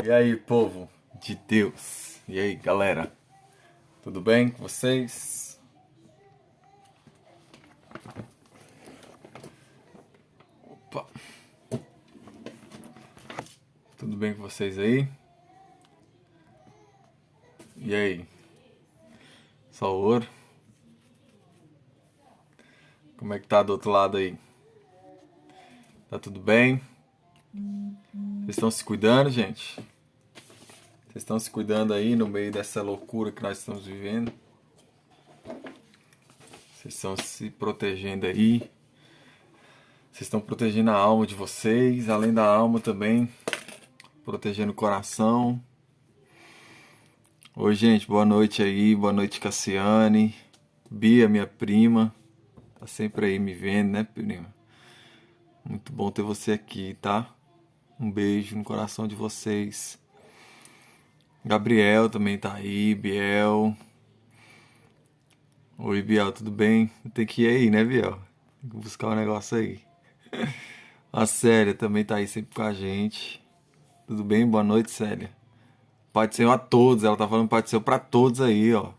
E aí, povo de Deus? E aí, galera? Tudo bem com vocês? Opa, tudo bem com vocês aí? E aí? Só ouro? Como é que tá do outro lado aí? Tá tudo bem? Vocês estão se cuidando, gente? Vocês estão se cuidando aí no meio dessa loucura que nós estamos vivendo? Vocês estão se protegendo aí? Vocês estão protegendo a alma de vocês, além da alma também, protegendo o coração. Oi, gente, boa noite aí, boa noite, Cassiane, Bia, minha prima, tá sempre aí me vendo, né, prima? Muito bom ter você aqui, tá? Um beijo no coração de vocês. Gabriel também tá aí, Biel. Oi, Biel, tudo bem? Tem que ir aí, né, Biel? Tem que buscar um negócio aí. A Célia também tá aí sempre com a gente. Tudo bem? Boa noite, Célia. Pai do Senhor a todos, ela tá falando Pai do Senhor pra todos aí, ó.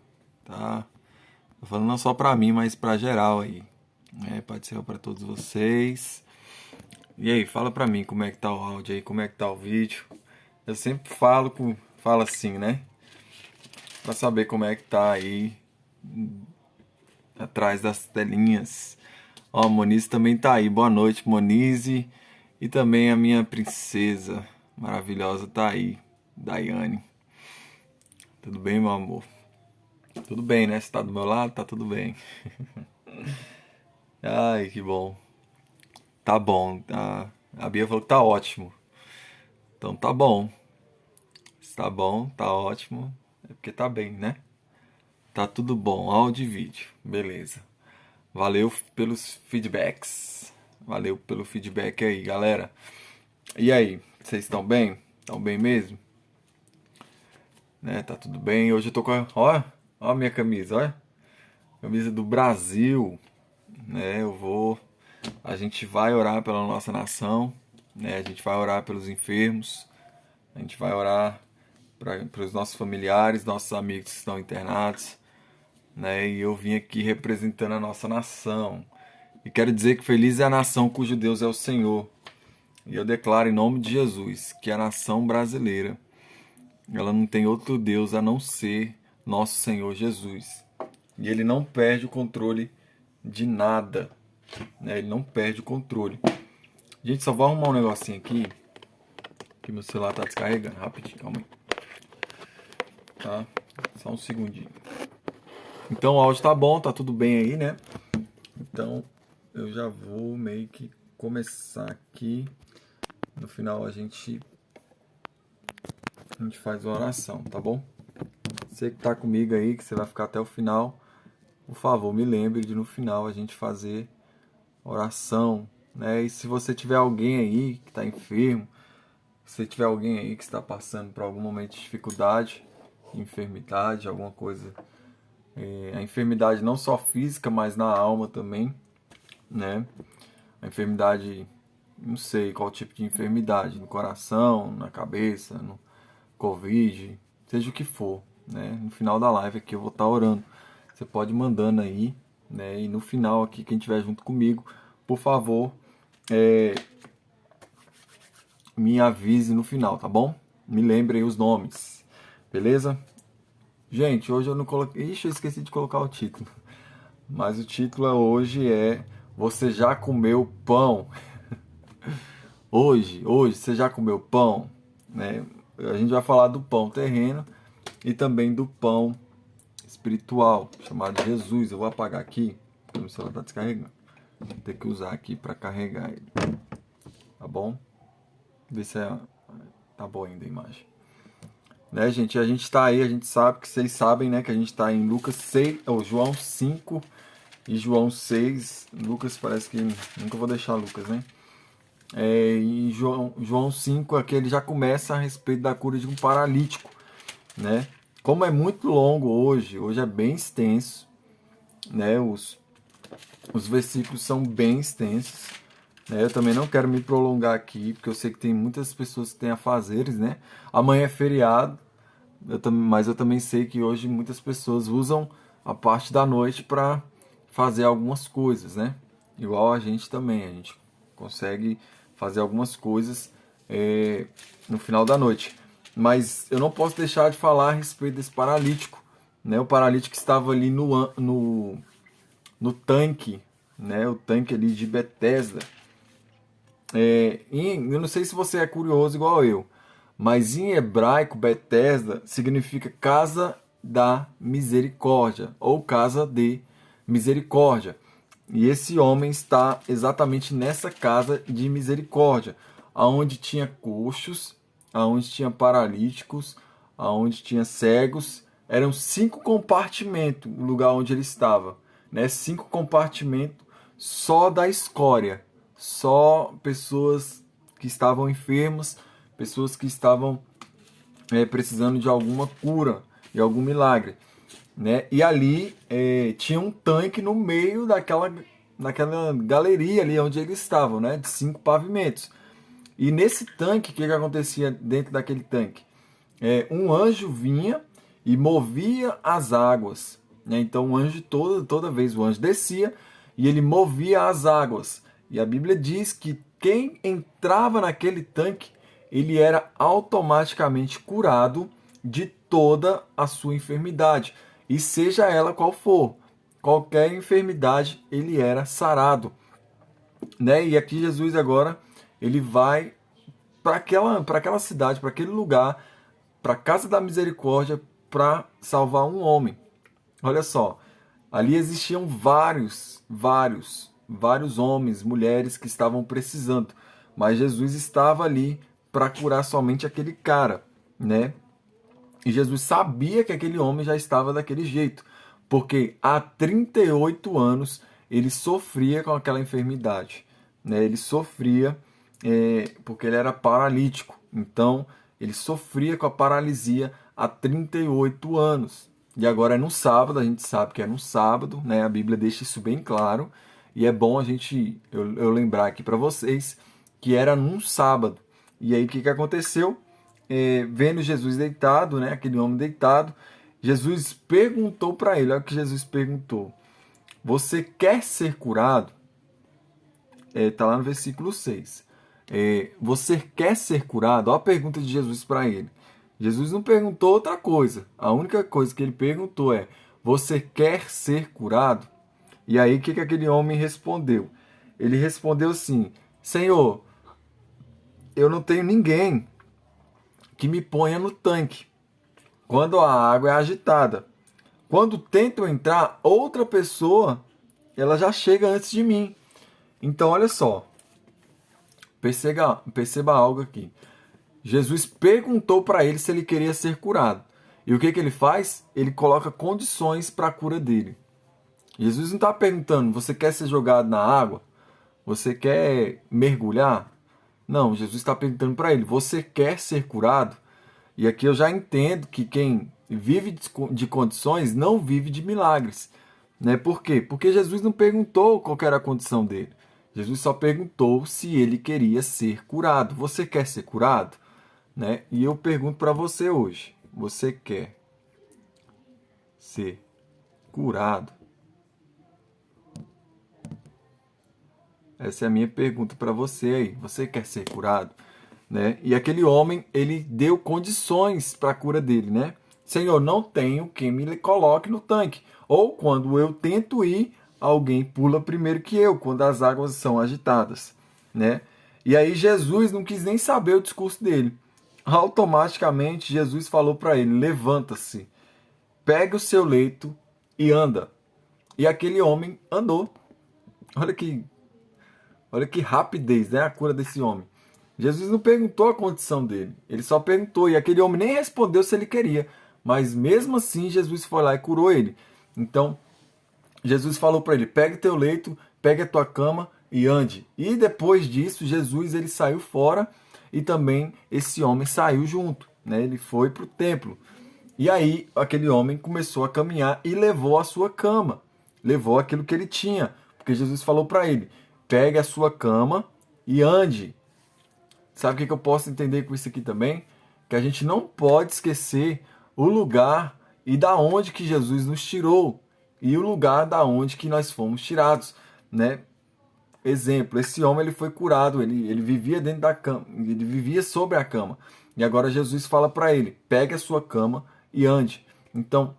Tá? Tô falando não só pra mim, mas pra geral aí. Pai do Senhor pra todos vocês. E aí, fala pra mim como é que tá o áudio aí, como é que tá o vídeo. Eu sempre falo assim, né? Pra saber como é que tá aí atrás das telinhas. Ó, a Monize também tá aí. Boa noite, Monize. E também a minha princesa maravilhosa tá aí, Daiane. Tudo bem, meu amor? Tudo bem, né? Você tá do meu lado? Tá tudo bem. Ai, que bom. Tá bom. A Bia falou que tá ótimo. Então tá bom. Se tá bom, tá ótimo. É porque tá bem, né? Tá tudo bom. Áudio e vídeo. Beleza. Valeu pelos feedbacks. Valeu pelo feedback aí, galera. E aí, vocês estão bem? Estão bem mesmo? Né? Tá tudo bem. Hoje eu tô com a... Ó a minha camisa, olha. Camisa do Brasil. Né? A gente vai orar pela nossa nação, né? A gente vai orar pelos enfermos, a gente vai orar para os nossos familiares, nossos amigos que estão internados, né? E eu vim aqui representando a nossa nação. E quero dizer que feliz é a nação cujo Deus é o Senhor. E eu declaro em nome de Jesus que a nação brasileira, ela não tem outro Deus a não ser nosso Senhor Jesus. E ele não perde o controle de nada, né? Ele não perde o controle. Gente, só vou arrumar um negocinho aqui, que meu celular tá descarregando. Rapidinho, calma aí. Tá? Só um segundinho. Então o áudio tá bom, tá tudo bem aí, né? Então eu já vou meio que começar aqui. No final a gente faz uma oração, tá bom? Você que tá comigo aí, que você vai ficar até o final, por favor, me lembre de no final a gente fazer oração, né? E se você tiver alguém aí que tá enfermo, se tiver alguém aí que está passando por algum momento de dificuldade, enfermidade, alguma coisa, a enfermidade não só física, mas na alma também, né? A enfermidade, não sei qual tipo de enfermidade, no coração, na cabeça, no Covid, seja o que for, né? No final da live aqui eu vou estar orando. Você pode ir mandando aí, né? E no final aqui, quem estiver junto comigo, por favor, me avise no final, tá bom? Me lembrem os nomes, beleza? Gente, hoje eu não coloquei. Ixi, eu esqueci de colocar o título. Mas o título hoje é Você já comeu pão? Hoje, você já comeu pão? Né? A gente vai falar do pão terreno e também do pão espiritual, chamado Jesus. Eu vou apagar aqui, porque o meu celular está descarregando. Vou ter que usar aqui para carregar ele. Tá bom? Ver se tá boa ainda a imagem. Né, gente? A gente tá aí, a gente sabe que vocês sabem, né? Que a gente tá em Lucas 6, ou João 5 e João 6. Lucas parece que. Nunca vou deixar Lucas, né? Em João 5 aqui ele já começa a respeito da cura de um paralítico, né? Como é muito longo hoje é bem extenso, né? Os versículos são bem extensos, Eu também não quero me prolongar aqui, porque eu sei que tem muitas pessoas que têm afazeres, né? Amanhã é feriado, mas eu também sei que hoje muitas pessoas usam a parte da noite para fazer algumas coisas, né? Igual a gente também, a gente consegue fazer algumas coisas no final da noite. Mas eu não posso deixar de falar a respeito desse paralítico, né? O paralítico estava ali no tanque, né? O tanque ali de Betesda. Eu não sei se você é curioso igual eu, mas em hebraico, Betesda significa casa da misericórdia ou casa de misericórdia. E esse homem está exatamente nessa casa de misericórdia, aonde tinha coxos, aonde tinha paralíticos, aonde tinha cegos. Eram 5 compartimentos o lugar onde ele estava, né? 5 compartimentos só da escória, só pessoas que estavam enfermas, pessoas que estavam precisando de alguma cura, de algum milagre, né? E ali tinha um tanque no meio naquela galeria ali onde eles estavam, né? De 5 pavimentos. E nesse tanque, o que acontecia dentro daquele tanque? Um anjo vinha e movia as águas, né? Então o anjo, toda vez o anjo descia e ele movia as águas. E a Bíblia diz que quem entrava naquele tanque, ele era automaticamente curado de toda a sua enfermidade, e seja ela qual for, qualquer enfermidade, ele era sarado, né? E aqui Jesus agora ele vai para aquela cidade, para aquele lugar, para a casa da misericórdia, para salvar um homem. Olha só, ali existiam vários homens, mulheres que estavam precisando, mas Jesus estava ali para curar somente aquele cara, né? E Jesus sabia que aquele homem já estava daquele jeito, porque há 38 anos ele sofria com aquela enfermidade, né? Ele sofria porque ele era paralítico, então ele sofria com a paralisia há 38 anos. E agora é no sábado, a gente sabe que é no sábado, né? A Bíblia deixa isso bem claro. E é bom eu lembrar aqui para vocês que era num sábado. E aí o que aconteceu? Vendo Jesus deitado, né? Aquele homem deitado, Jesus perguntou para ele, olha o que Jesus perguntou. Você quer ser curado? Está lá no versículo 6. Você quer ser curado? Olha a pergunta de Jesus para ele. Jesus não perguntou outra coisa. A única coisa que ele perguntou é: você quer ser curado? E aí o que aquele homem respondeu? Ele respondeu assim: Senhor, eu não tenho ninguém que me ponha no tanque quando a água é agitada. Quando tento entrar, outra pessoa ela já chega antes de mim. Então olha só, perceba algo aqui. Jesus perguntou para ele se ele queria ser curado. E o que ele faz? Ele coloca condições para a cura dele. Jesus não está perguntando: você quer ser jogado na água? Você quer mergulhar? Não, Jesus está perguntando para ele: você quer ser curado? E aqui eu já entendo que quem vive de condições não vive de milagres. Né? Por quê? Porque Jesus não perguntou qual era a condição dele. Jesus só perguntou se ele queria ser curado. Você quer ser curado? Né? E eu pergunto para você hoje: você quer ser curado? Essa é a minha pergunta para você aí. Você quer ser curado? Né? E aquele homem, ele deu condições para a cura dele, né? Senhor, não tenho quem me coloque no tanque. Ou quando eu tento ir, alguém pula primeiro que eu, quando as águas são agitadas, né? E aí Jesus não quis nem saber o discurso dele. Automaticamente Jesus falou para ele: levanta-se, pegue o seu leito e anda. E aquele homem andou. Olha que Olha que rapidez, né? A cura desse homem. Jesus não perguntou a condição dele. Ele só perguntou. E aquele homem nem respondeu se ele queria. Mas mesmo assim, Jesus foi lá e curou ele. Então, Jesus falou para ele: pegue teu leito, pegue a tua cama e ande. E depois disso, Jesus ele saiu fora e também esse homem saiu junto. Né? Ele foi para o templo. E aí, aquele homem começou a caminhar e levou a sua cama. Levou aquilo que ele tinha. Porque Jesus falou para ele: pegue a sua cama e ande. Sabe o que eu posso entender com isso aqui também? Que a gente não pode esquecer o lugar e da onde que Jesus nos tirou e o lugar da onde que nós fomos tirados, né? Exemplo, esse homem ele foi curado, ele vivia dentro da cama, ele vivia sobre a cama. E agora Jesus fala para ele: pegue a sua cama e ande. Então,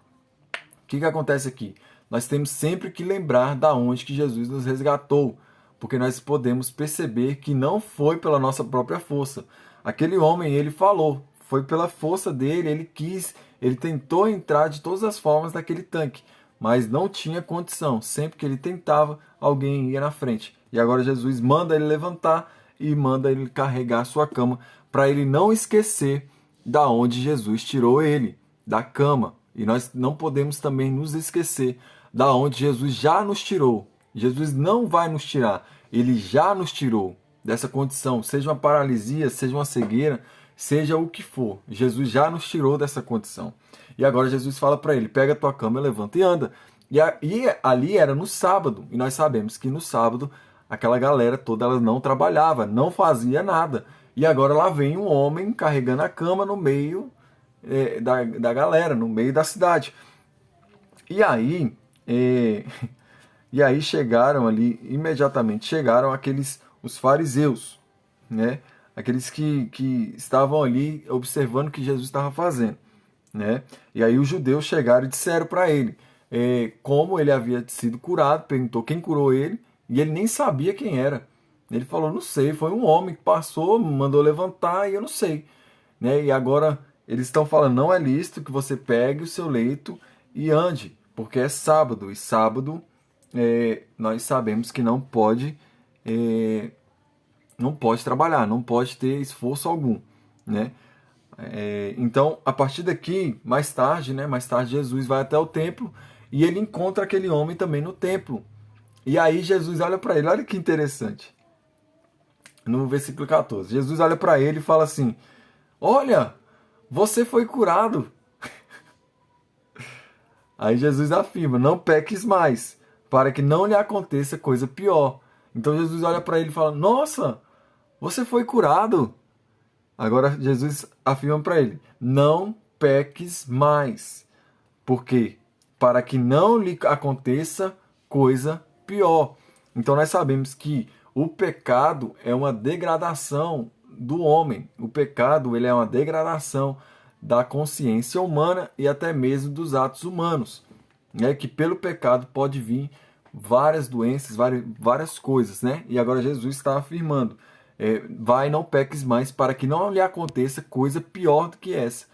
o que acontece aqui? Nós temos sempre que lembrar da onde que Jesus nos resgatou, porque nós podemos perceber que não foi pela nossa própria força. Aquele homem, ele falou, foi pela força dele, ele quis, ele tentou entrar de todas as formas naquele tanque, mas não tinha condição. Sempre que ele tentava, alguém ia na frente. E agora Jesus manda ele levantar e manda ele carregar a sua cama, para ele não esquecer da onde Jesus tirou ele, da cama. E nós não podemos também nos esquecer da onde Jesus já nos tirou. Jesus não vai nos tirar, ele já nos tirou dessa condição, seja uma paralisia, seja uma cegueira, seja o que for. Jesus já nos tirou dessa condição. E agora Jesus fala para ele: pega a tua cama, levanta e anda. E ali era no sábado, e nós sabemos que no sábado aquela galera toda ela não trabalhava, não fazia nada. E agora lá vem um homem carregando a cama no meio da galera, no meio da cidade. E aí, e aí chegaram ali, imediatamente chegaram os fariseus, né? Aqueles que estavam ali observando o que Jesus estava fazendo, né? E aí os judeus chegaram e disseram para ele como ele havia sido curado, perguntou quem curou ele, e ele nem sabia quem era. Ele falou: não sei, foi um homem que passou, mandou levantar e eu não sei, né? E agora eles estão falando: não é lícito que você pegue o seu leito e ande, porque é sábado, e sábado nós sabemos que não pode trabalhar, não pode ter esforço algum, né? Então, a partir daqui, mais tarde Jesus vai até o templo e ele encontra aquele homem também no templo. E aí Jesus olha para ele, olha que interessante. No versículo 14, Jesus olha para ele e fala assim: olha, você foi curado. Aí Jesus afirma: não peques mais, para que não lhe aconteça coisa pior. Então Jesus olha para ele e fala: nossa, você foi curado. Agora Jesus afirma para ele: não peques mais. Por quê? Para que não lhe aconteça coisa pior. Então nós sabemos que o pecado é uma degradação do homem. O pecado ele é uma degradação da consciência humana e até mesmo dos atos humanos. Que pelo pecado pode vir várias doenças, várias coisas, né? E agora Jesus está afirmando: vai, não peques mais, para que não lhe aconteça coisa pior do que essa.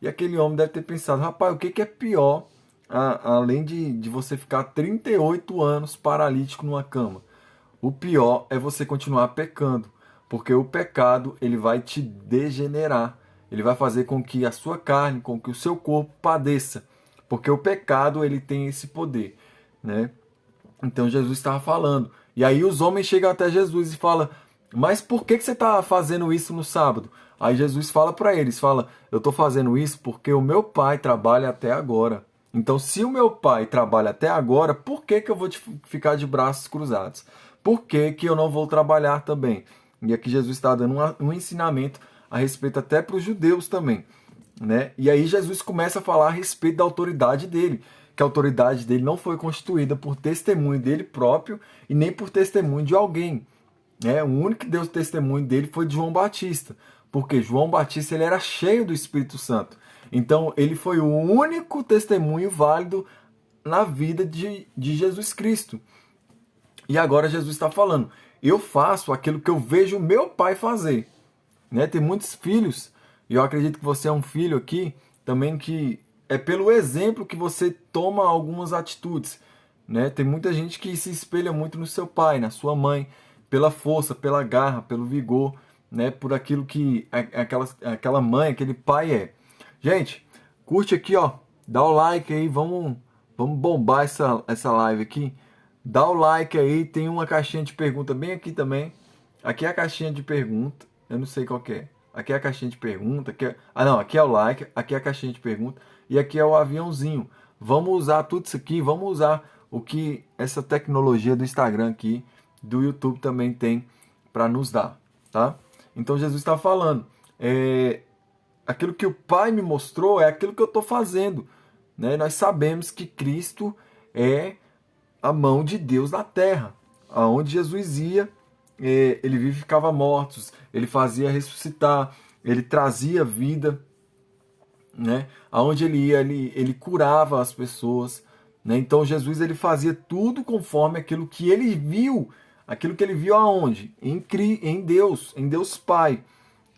E aquele homem deve ter pensado: rapaz, o que é pior, além de você ficar 38 anos paralítico numa cama? O pior é você continuar pecando, porque o pecado ele vai te degenerar, ele vai fazer com que a sua carne, com que o seu corpo padeça, porque o pecado ele tem esse poder, né? Então Jesus estava falando. E aí os homens chegam até Jesus e falam: mas por que você está fazendo isso no sábado? Aí Jesus fala para eles, eu estou fazendo isso porque o meu pai trabalha até agora. Então se o meu pai trabalha até agora, por que eu vou ficar de braços cruzados? Por que eu não vou trabalhar também? E aqui Jesus está dando um ensinamento a respeito até para os judeus também, né? E aí Jesus começa a falar a respeito da autoridade dele, que a autoridade dele não foi constituída por testemunho dele próprio e nem por testemunho de alguém. O único que deu testemunho dele foi de João Batista, porque João Batista ele era cheio do Espírito Santo. Então ele foi o único testemunho válido na vida de Jesus Cristo. E agora Jesus está falando: eu faço aquilo que eu vejo meu pai fazer. Tem muitos filhos, e eu acredito que você é um filho aqui também, que é pelo exemplo que você toma algumas atitudes. Tem muita gente que se espelha muito no seu pai, na sua mãe, pela força, pela garra, pelo vigor, por aquilo que aquela mãe, aquele pai é. Gente, curte aqui, ó, dá o like aí, vamos bombar essa live aqui. Dá o like aí, tem uma caixinha de pergunta bem aqui também. Aqui é a caixinha de pergunta, eu não sei qual que é. Aqui é a caixinha de pergunta, aqui é o like, aqui é a caixinha de pergunta e aqui é o aviãozinho. Vamos usar tudo isso aqui, vamos usar o que essa tecnologia do Instagram aqui, do YouTube também tem para nos dar, tá? Então Jesus está falando, aquilo que o Pai me mostrou é aquilo que eu estou fazendo, né? Nós sabemos que Cristo é a mão de Deus na terra. Aonde Jesus ia, ele vivificava mortos, ele fazia ressuscitar, ele trazia vida, né? Aonde ele ia, ele curava as pessoas, né? Então Jesus ele fazia tudo conforme aquilo que ele viu aonde? Em Deus Pai,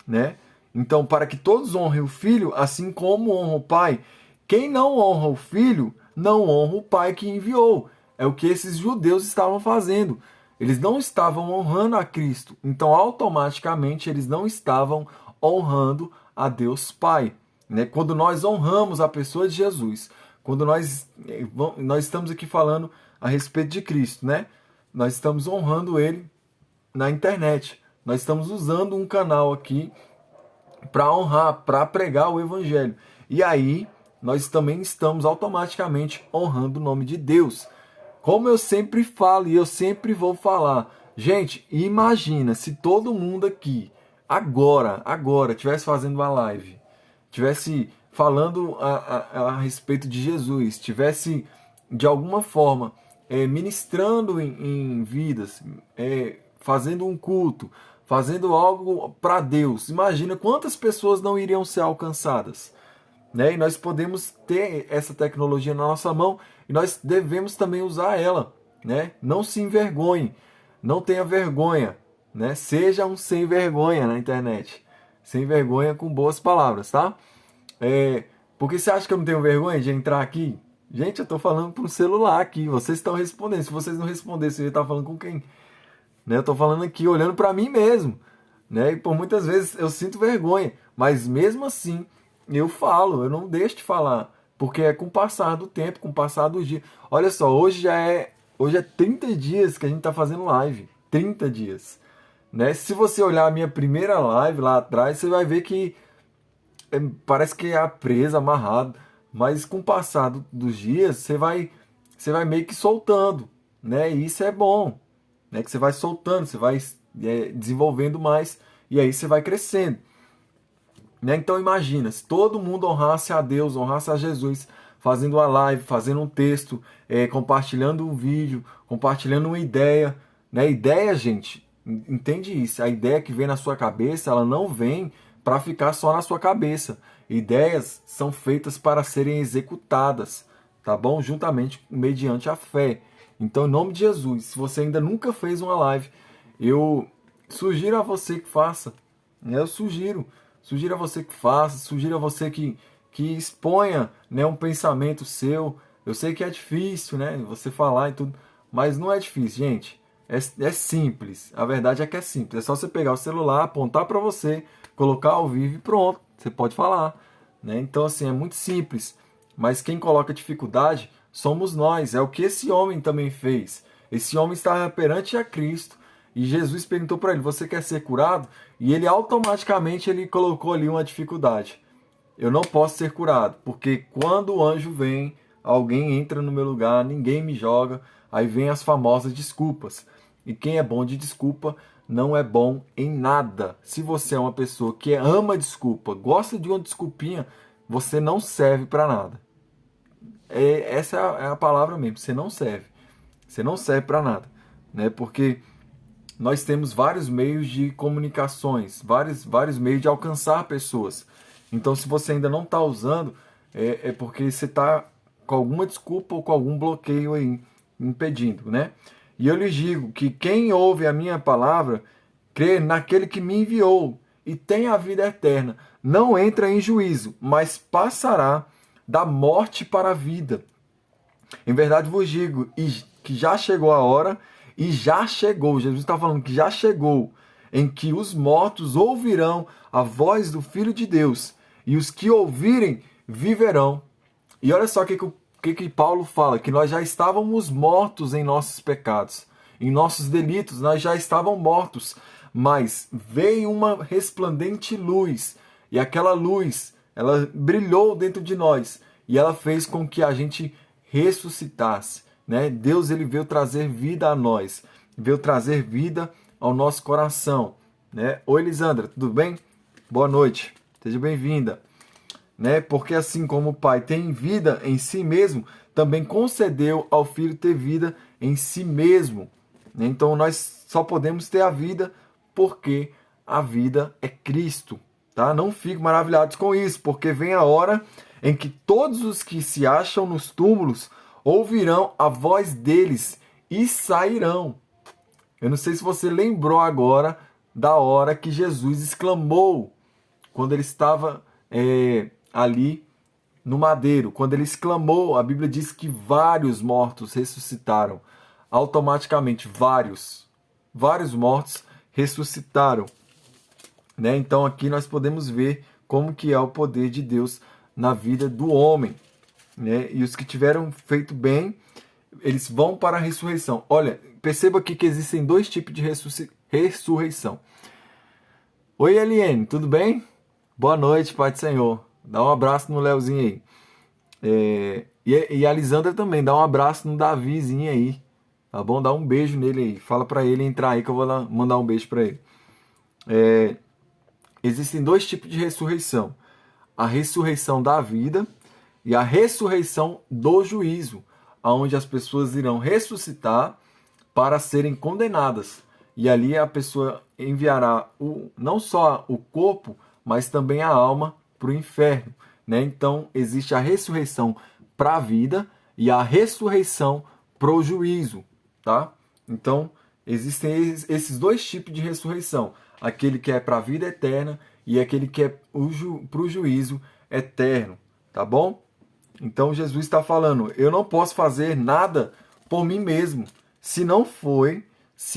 né? Então, para que todos honrem o Filho, assim como honram o Pai. Quem não honra o Filho, não honra o Pai que enviou. É o que esses judeus estavam fazendo. Eles não estavam honrando a Cristo. Então, automaticamente, eles não estavam honrando a Deus Pai. Né? Quando nós honramos a pessoa de Jesus, quando nós estamos aqui falando a respeito de Cristo, né? Nós estamos honrando Ele na internet. Nós estamos usando um canal aqui para honrar, para pregar o Evangelho. E aí, nós também estamos automaticamente honrando o nome de Deus. Como eu sempre falo e eu sempre vou falar, gente, imagina se todo mundo aqui, agora, estivesse fazendo uma live, estivesse falando a respeito de Jesus, estivesse de alguma forma ministrando em vidas, fazendo um culto, fazendo algo para Deus. Imagina quantas pessoas não iriam ser alcançadas. Né? E nós podemos ter essa tecnologia na nossa mão e nós devemos também usar ela. Né? Não se envergonhe, não tenha vergonha. Né? Seja um sem vergonha na internet. Sem vergonha com boas palavras, tá? Porque você acha que eu não tenho vergonha de entrar aqui? Gente, eu estou falando para o celular aqui. Vocês estão respondendo. Se vocês não respondessem, você ia estar falando com quem? Né? Eu estou falando aqui olhando para mim mesmo. Né? E por muitas vezes eu sinto vergonha. Mas mesmo assim, eu falo. Eu não deixo de falar. Porque é com o passar do tempo, com o passar dos dias. Olha só, hoje é 30 dias que a gente está fazendo live. 30 dias. Né? Se você olhar a minha primeira live lá atrás, você vai ver que parece que é presa, amarrado. Mas com o passar dos dias, você vai meio que soltando. Né? E isso é bom. Né? Que você vai soltando, você vai desenvolvendo mais. E aí você vai crescendo. Né? Então imagina, se todo mundo honrasse a Deus, honrasse a Jesus, fazendo uma live, fazendo um texto, compartilhando um vídeo, compartilhando uma ideia. Né? Ideia, gente, entende isso. A ideia que vem na sua cabeça, ela não vem para ficar só na sua cabeça. Ideias são feitas para serem executadas, tá bom? Juntamente, mediante a fé. Então, em nome de Jesus, se você ainda nunca fez uma live, eu sugiro a você que faça. Eu sugiro a você que faça, sugiro a você que exponha, né, um pensamento seu. Eu sei que é difícil, né, você falar e tudo, mas não é difícil, gente. É simples. A verdade é que é simples. É só você pegar o celular, apontar para você, colocar ao vivo e pronto. Você pode falar. Né? Então, assim, é muito simples. Mas quem coloca dificuldade somos nós. É o que esse homem também fez. Esse homem estava perante a Cristo. E Jesus perguntou para ele, você quer ser curado? E ele automaticamente ele colocou ali uma dificuldade. Eu não posso ser curado, porque quando o anjo vem, alguém entra no meu lugar, ninguém me joga, aí vem as famosas desculpas. E quem é bom de desculpa não é bom em nada. Se você é uma pessoa que ama desculpa, gosta de uma desculpinha, você não serve para nada. Essa é a palavra mesmo, você não serve. Você não serve para nada. Né? Porque nós temos vários meios de comunicações, vários meios de alcançar pessoas. Então, se você ainda não está usando, é porque você está com alguma desculpa ou com algum bloqueio aí, impedindo, né? E eu lhes digo que quem ouve a minha palavra, crê naquele que me enviou e tem a vida eterna, não entra em juízo, mas passará da morte para a vida. Em verdade vos digo que já chegou a hora, e já chegou, Jesus está falando que já chegou, em que os mortos ouvirão a voz do Filho de Deus, e os que ouvirem viverão. E olha só o que Paulo fala, que nós já estávamos mortos em nossos pecados, em nossos delitos, nós já estávamos mortos, mas veio uma resplandente luz, e aquela luz, ela brilhou dentro de nós, e ela fez com que a gente ressuscitasse. Né? Deus ele veio trazer vida a nós, veio trazer vida ao nosso coração, né? Oi, Elisandra, tudo bem? Boa noite, seja bem-vinda. Né? Porque assim como o Pai tem vida em si mesmo, também concedeu ao Filho ter vida em si mesmo. Né? Então nós só podemos ter a vida porque a vida é Cristo. Tá? Não fiquem maravilhados com isso, porque vem a hora em que todos os que se acham nos túmulos ouvirão a voz deles e sairão. Eu não sei se você lembrou agora da hora que Jesus exclamou quando ele estava ali no madeiro. Quando ele exclamou, a Bíblia diz que vários mortos ressuscitaram. Automaticamente, vários mortos ressuscitaram. Né? Então aqui nós podemos ver como que é o poder de Deus na vida do homem. Né? E os que tiveram feito bem, eles vão para a ressurreição. Olha, perceba aqui que existem dois tipos de ressurreição. Oi, Eliane, tudo bem? Boa noite, Pai do Senhor. Dá um abraço no Leozinho aí. E a Lisandra também, dá um abraço no Davizinho aí. Tá bom? Dá um beijo nele aí. Fala pra ele entrar aí que eu vou lá mandar um beijo pra ele. Existem dois tipos de ressurreição. A ressurreição da vida e a ressurreição do juízo, onde as pessoas irão ressuscitar para serem condenadas. E ali a pessoa enviará não só o corpo, mas também a alma para o inferno. Né? Então existe a ressurreição para a vida e a ressurreição para o juízo. Tá? Então existem esses dois tipos de ressurreição. Aquele que é para a vida eterna e aquele que é para o juízo eterno. Tá bom? Então Jesus está falando, eu não posso fazer nada por mim mesmo, se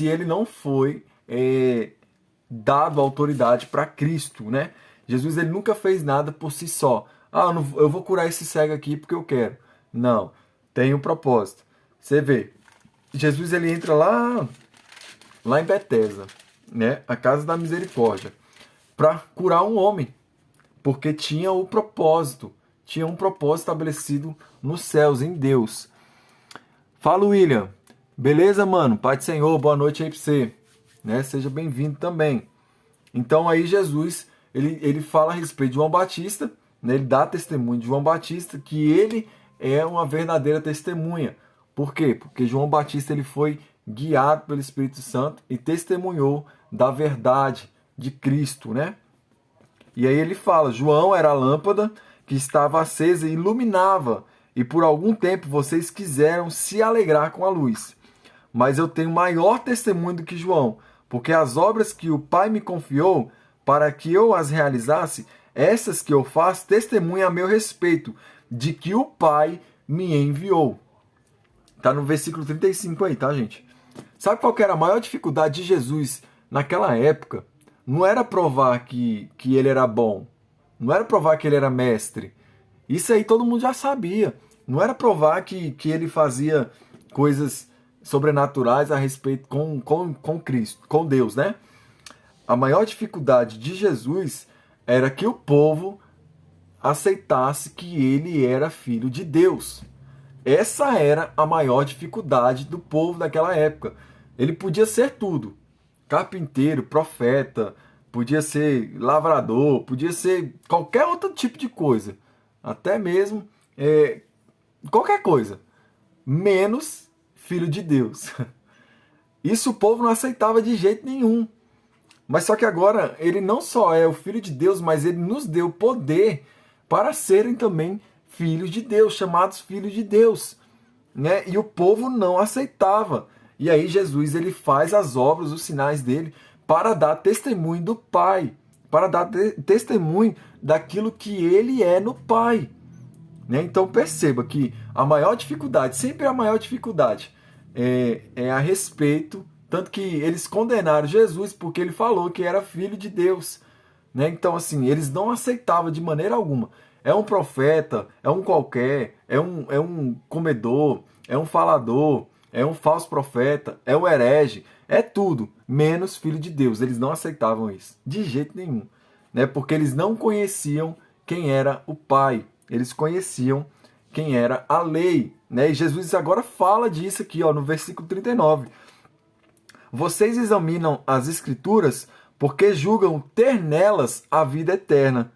ele não foi dado autoridade para Cristo, né? Jesus ele nunca fez nada por si só. Eu vou curar esse cego aqui porque eu quero. Não, tem um propósito. Você vê, Jesus ele entra lá em Betesda, né? A casa da misericórdia, para curar um homem, porque tinha um propósito estabelecido nos céus, em Deus. Fala, William. Beleza, mano? Pai do Senhor, boa noite aí pra você. Né? Seja bem-vindo também. Então aí Jesus, ele fala a respeito de João Batista, né? Ele dá testemunho de João Batista, que ele é uma verdadeira testemunha. Por quê? Porque João Batista ele foi guiado pelo Espírito Santo e testemunhou da verdade de Cristo, né? E aí ele fala, João era a lâmpada que estava acesa e iluminava, e por algum tempo vocês quiseram se alegrar com a luz. Mas eu tenho maior testemunho do que João, porque as obras que o Pai me confiou, para que eu as realizasse, essas que eu faço testemunham a meu respeito, de que o Pai me enviou. Tá no versículo 35 aí, tá, gente? Sabe qual que era a maior dificuldade de Jesus naquela época? Não era provar que ele era bom. Não era provar que ele era mestre. Isso aí todo mundo já sabia. Não era provar que ele fazia coisas sobrenaturais a respeito com Cristo, com Deus, né? A maior dificuldade de Jesus era que o povo aceitasse que ele era filho de Deus. Essa era a maior dificuldade do povo daquela época. Ele podia ser tudo. Carpinteiro, profeta, podia ser lavrador, podia ser qualquer outro tipo de coisa. Até mesmo qualquer coisa. Menos filho de Deus. Isso o povo não aceitava de jeito nenhum. Mas só que agora ele não só é o filho de Deus, mas ele nos deu poder para serem também filhos de Deus, chamados filhos de Deus. Né? E o povo não aceitava. E aí Jesus ele faz as obras, os sinais dele, para dar testemunho do Pai, para dar testemunho daquilo que ele é no Pai. Né? Então perceba que a maior dificuldade, sempre a maior dificuldade, é a respeito, tanto que eles condenaram Jesus porque ele falou que era filho de Deus. Né? Então assim, eles não aceitavam de maneira alguma. É um profeta, é um qualquer, é um comedor, é um falador, é um falso profeta, é um herege, é tudo, menos filho de Deus. Eles não aceitavam isso, de jeito nenhum. Né? Porque eles não conheciam quem era o Pai, eles conheciam quem era a lei. Né? E Jesus agora fala disso aqui, ó, no versículo 39. Vocês examinam as Escrituras porque julgam ter nelas a vida eterna.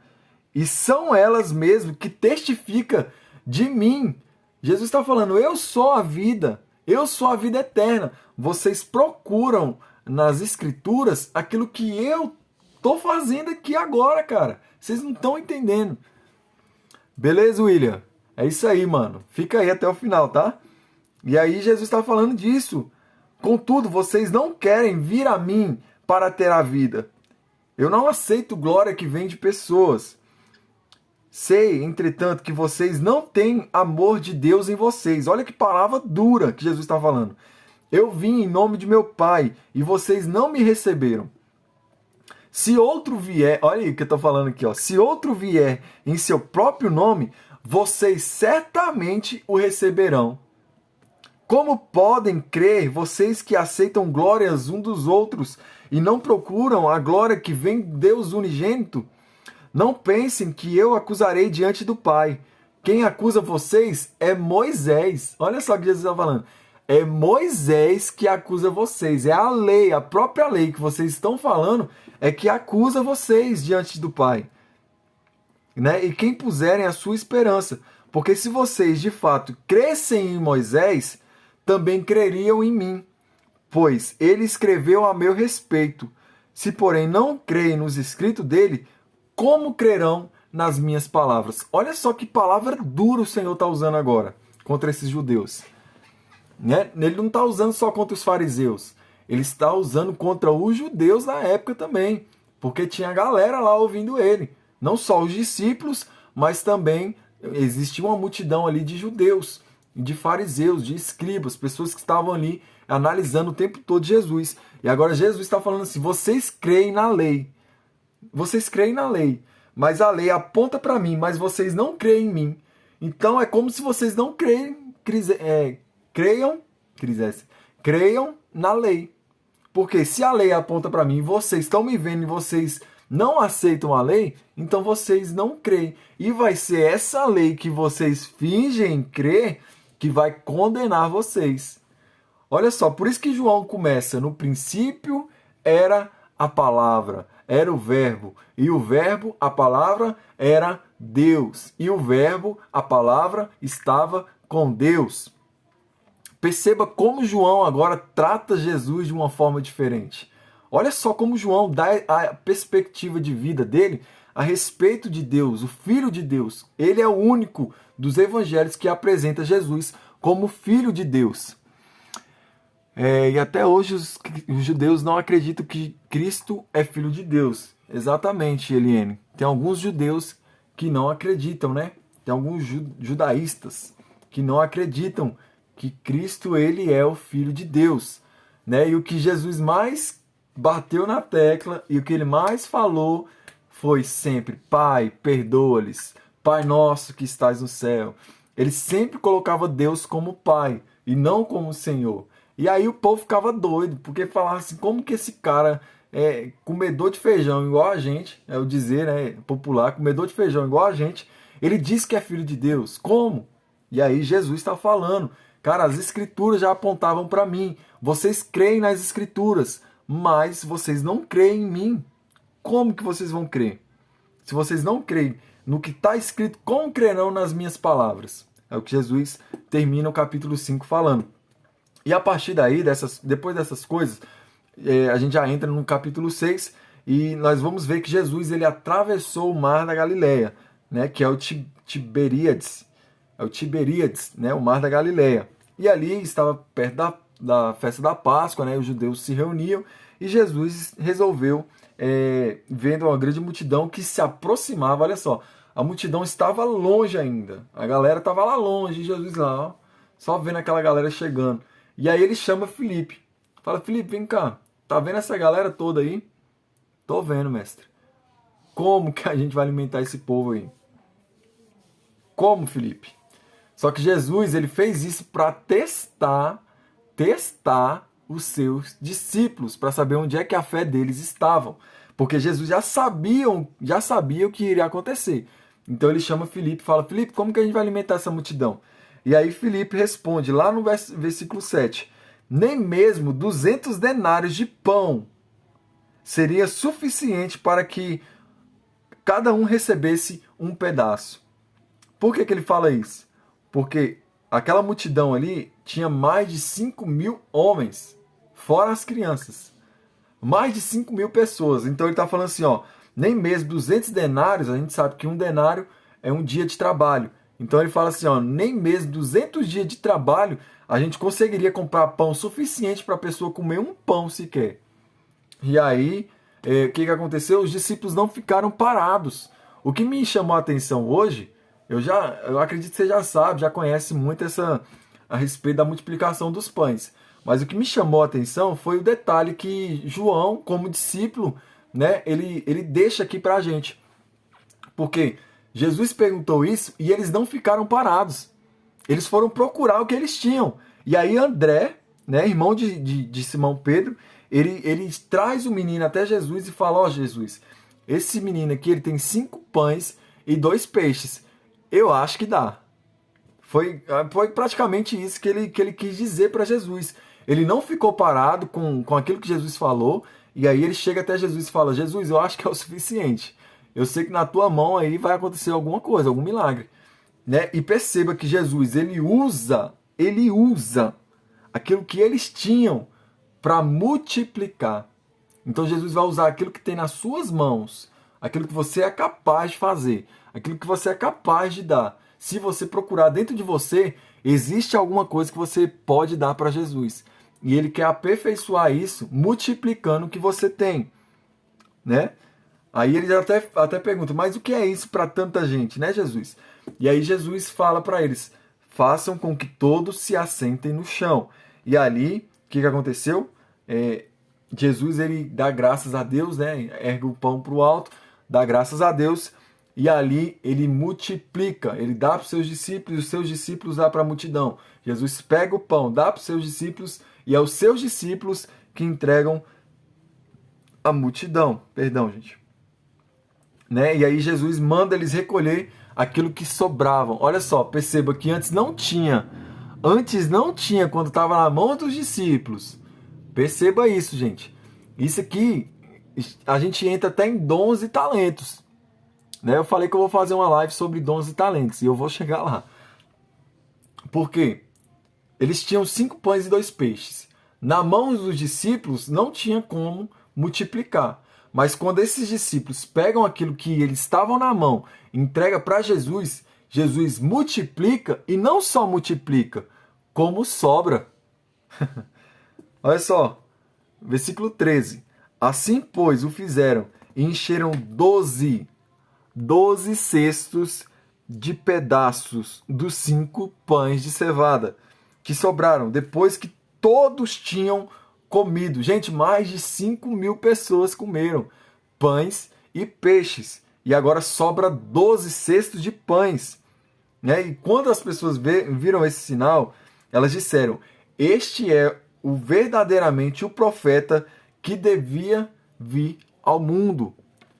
E são elas mesmo que testificam de mim. Jesus está falando, eu sou a vida eterna. Vocês procuram nas Escrituras aquilo que eu estou fazendo aqui agora, cara. Vocês não estão entendendo. Beleza, William? É isso aí, mano. Fica aí até o final, tá? E aí Jesus está falando disso. Contudo, vocês não querem vir a mim para ter a vida. Eu não aceito glória que vem de pessoas. Sei, entretanto, que vocês não têm amor de Deus em vocês. Olha que palavra dura que Jesus está falando. Eu vim em nome de meu Pai e vocês não me receberam. Se outro vier, olha aí o que eu estou falando aqui, ó. Se outro vier em seu próprio nome, vocês certamente o receberão. Como podem crer vocês que aceitam glórias uns dos outros e não procuram a glória que vem de Deus unigênito? Não pensem que eu acusarei diante do Pai. Quem acusa vocês é Moisés. Olha só o que Jesus está falando. É Moisés que acusa vocês. É a lei, a própria lei que vocês estão falando é que acusa vocês diante do Pai. Né? E quem puserem a sua esperança. Porque se vocês de fato crescem em Moisés, também creriam em mim, pois ele escreveu a meu respeito. Se, porém, não creem nos escritos dele, como crerão nas minhas palavras? Olha só que palavra dura o Senhor está usando agora contra esses judeus. Né? Ele não está usando só contra os fariseus, ele está usando contra os judeus da época também, porque tinha galera lá ouvindo ele. Não só os discípulos, mas também existia uma multidão ali de judeus, de fariseus, de escribas, pessoas que estavam ali analisando o tempo todo Jesus. E agora Jesus está falando assim, vocês creem na lei. Vocês creem na lei, mas a lei aponta para mim, mas vocês não creem em mim. Então é como se vocês não creiam na lei. Porque se a lei aponta para mim, vocês estão me vendo e vocês não aceitam a lei, então vocês não creem. E vai ser essa lei que vocês fingem crer que vai condenar vocês. Olha só, por isso que João começa, no princípio era a palavra, era o verbo, e o verbo, a palavra, era Deus, e o verbo, a palavra, estava com Deus. Perceba como João agora trata Jesus de uma forma diferente. Olha só como João dá a perspectiva de vida dele a respeito de Deus, o Filho de Deus. Ele é o único dos evangelhos que apresenta Jesus como Filho de Deus. E até hoje os judeus não acreditam que Cristo é Filho de Deus. Exatamente, Eliane. Tem alguns judeus que não acreditam, né? Tem alguns judaístas que não acreditam que Cristo ele é o Filho de Deus. Né? E o que Jesus mais bateu na tecla e o que ele mais falou foi sempre, Pai, perdoa-lhes, Pai nosso que estás no céu. Ele sempre colocava Deus como Pai e não como Senhor. E aí o povo ficava doido, porque falava assim, como que esse cara é comedor de feijão igual a gente, é o dizer, né, popular, comedor de feijão igual a gente, ele diz que é filho de Deus. Como? E aí Jesus está falando, cara, as escrituras já apontavam para mim, vocês creem nas escrituras, mas vocês não creem em mim. Como que vocês vão crer? Se vocês não creem no que está escrito, como crerão nas minhas palavras? É o que Jesus termina o capítulo 5 falando. E a partir daí, depois dessas coisas, a gente já entra no capítulo 6 e nós vamos ver que Jesus ele atravessou o mar da Galileia, né, que é o Tiberíades. É o Tiberíades, né, o mar da Galileia. E ali estava perto da festa da Páscoa, né, os judeus se reuniam e Jesus resolveu, vendo uma grande multidão que se aproximava, olha só, a multidão estava longe ainda, a galera estava lá longe, Jesus lá, ó, só vendo aquela galera chegando. E aí ele chama Filipe. Fala, Filipe, vem cá. Tá vendo essa galera toda aí? Tô vendo, mestre. Como que a gente vai alimentar esse povo aí? Como, Filipe? Só que Jesus, ele fez isso para testar os seus discípulos, para saber onde é que a fé deles estava. Porque Jesus já sabia o que iria acontecer. Então ele chama Filipe e fala, Filipe, como que a gente vai alimentar essa multidão? E aí Filipe responde, lá no versículo 7, nem mesmo 200 denários de pão seria suficiente para que cada um recebesse um pedaço. Por que ele fala isso? Porque aquela multidão ali tinha mais de 5.000 homens, fora as crianças. Mais de 5.000 pessoas. Então ele está falando assim, ó, nem mesmo 200 denários, a gente sabe que um denário é um dia de trabalho. Então ele fala assim, ó, nem mesmo 200 dias de trabalho a gente conseguiria comprar pão suficiente para a pessoa comer um pão sequer. E aí, o que aconteceu? Os discípulos não ficaram parados. O que me chamou a atenção hoje, eu acredito que você já sabe, já conhece muito a respeito da multiplicação dos pães. Mas o que me chamou a atenção foi o detalhe que João, como discípulo, né, ele deixa aqui para a gente. Porque Jesus perguntou isso e eles não ficaram parados. Eles foram procurar o que eles tinham. E aí André, né, irmão de Simão Pedro, ele traz o menino até Jesus e fala, ó Jesus, esse menino aqui ele tem 5 pães e 2 peixes. Eu acho que dá. Foi praticamente isso que ele quis dizer para Jesus. Ele não ficou parado com aquilo que Jesus falou, e aí ele chega até Jesus e fala, Jesus, eu acho que é o suficiente. Eu sei que na tua mão aí vai acontecer alguma coisa, algum milagre. Né? E perceba que Jesus, ele usa aquilo que eles tinham para multiplicar. Então Jesus vai usar aquilo que tem nas suas mãos, aquilo que você é capaz de fazer, aquilo que você é capaz de dar. Se você procurar dentro de você, existe alguma coisa que você pode dar para Jesus. E ele quer aperfeiçoar isso multiplicando o que você tem. Né? Aí ele até pergunta, mas o que é isso para tanta gente, né, Jesus? E aí Jesus fala para eles, façam com que todos se assentem no chão. E ali, o que aconteceu? Jesus ele dá graças a Deus, né? Ergue o pão para o alto, dá graças a Deus, e ali ele multiplica, ele dá para os seus discípulos, e os seus discípulos dá para a multidão. Jesus pega o pão, dá para os seus discípulos, e é os seus discípulos que entregam a multidão. Perdão, gente. Né? E aí Jesus manda eles recolher aquilo que sobravam. Olha só, perceba que antes não tinha quando estava na mão dos discípulos. Perceba isso, gente. Isso aqui, a gente entra até em dons e talentos. Né? Eu falei que eu vou fazer uma live sobre dons e talentos, e eu vou chegar lá. Por quê? Eles tinham 5 pães e 2 peixes. Na mão dos discípulos não tinha como multiplicar. Mas quando esses discípulos pegam aquilo que eles estavam na mão, entrega para Jesus, Jesus multiplica e não só multiplica, como sobra. Olha só, versículo 13. Assim, pois, o fizeram e encheram 12 cestos de pedaços dos 5 pães de cevada que sobraram, depois que todos tinham comido. Gente, mais de 5.000 pessoas comeram pães e peixes. E agora sobra 12 cestos de pães. Né? E quando as pessoas viram esse sinal, elas disseram, este é verdadeiramente o profeta que devia vir ao mundo.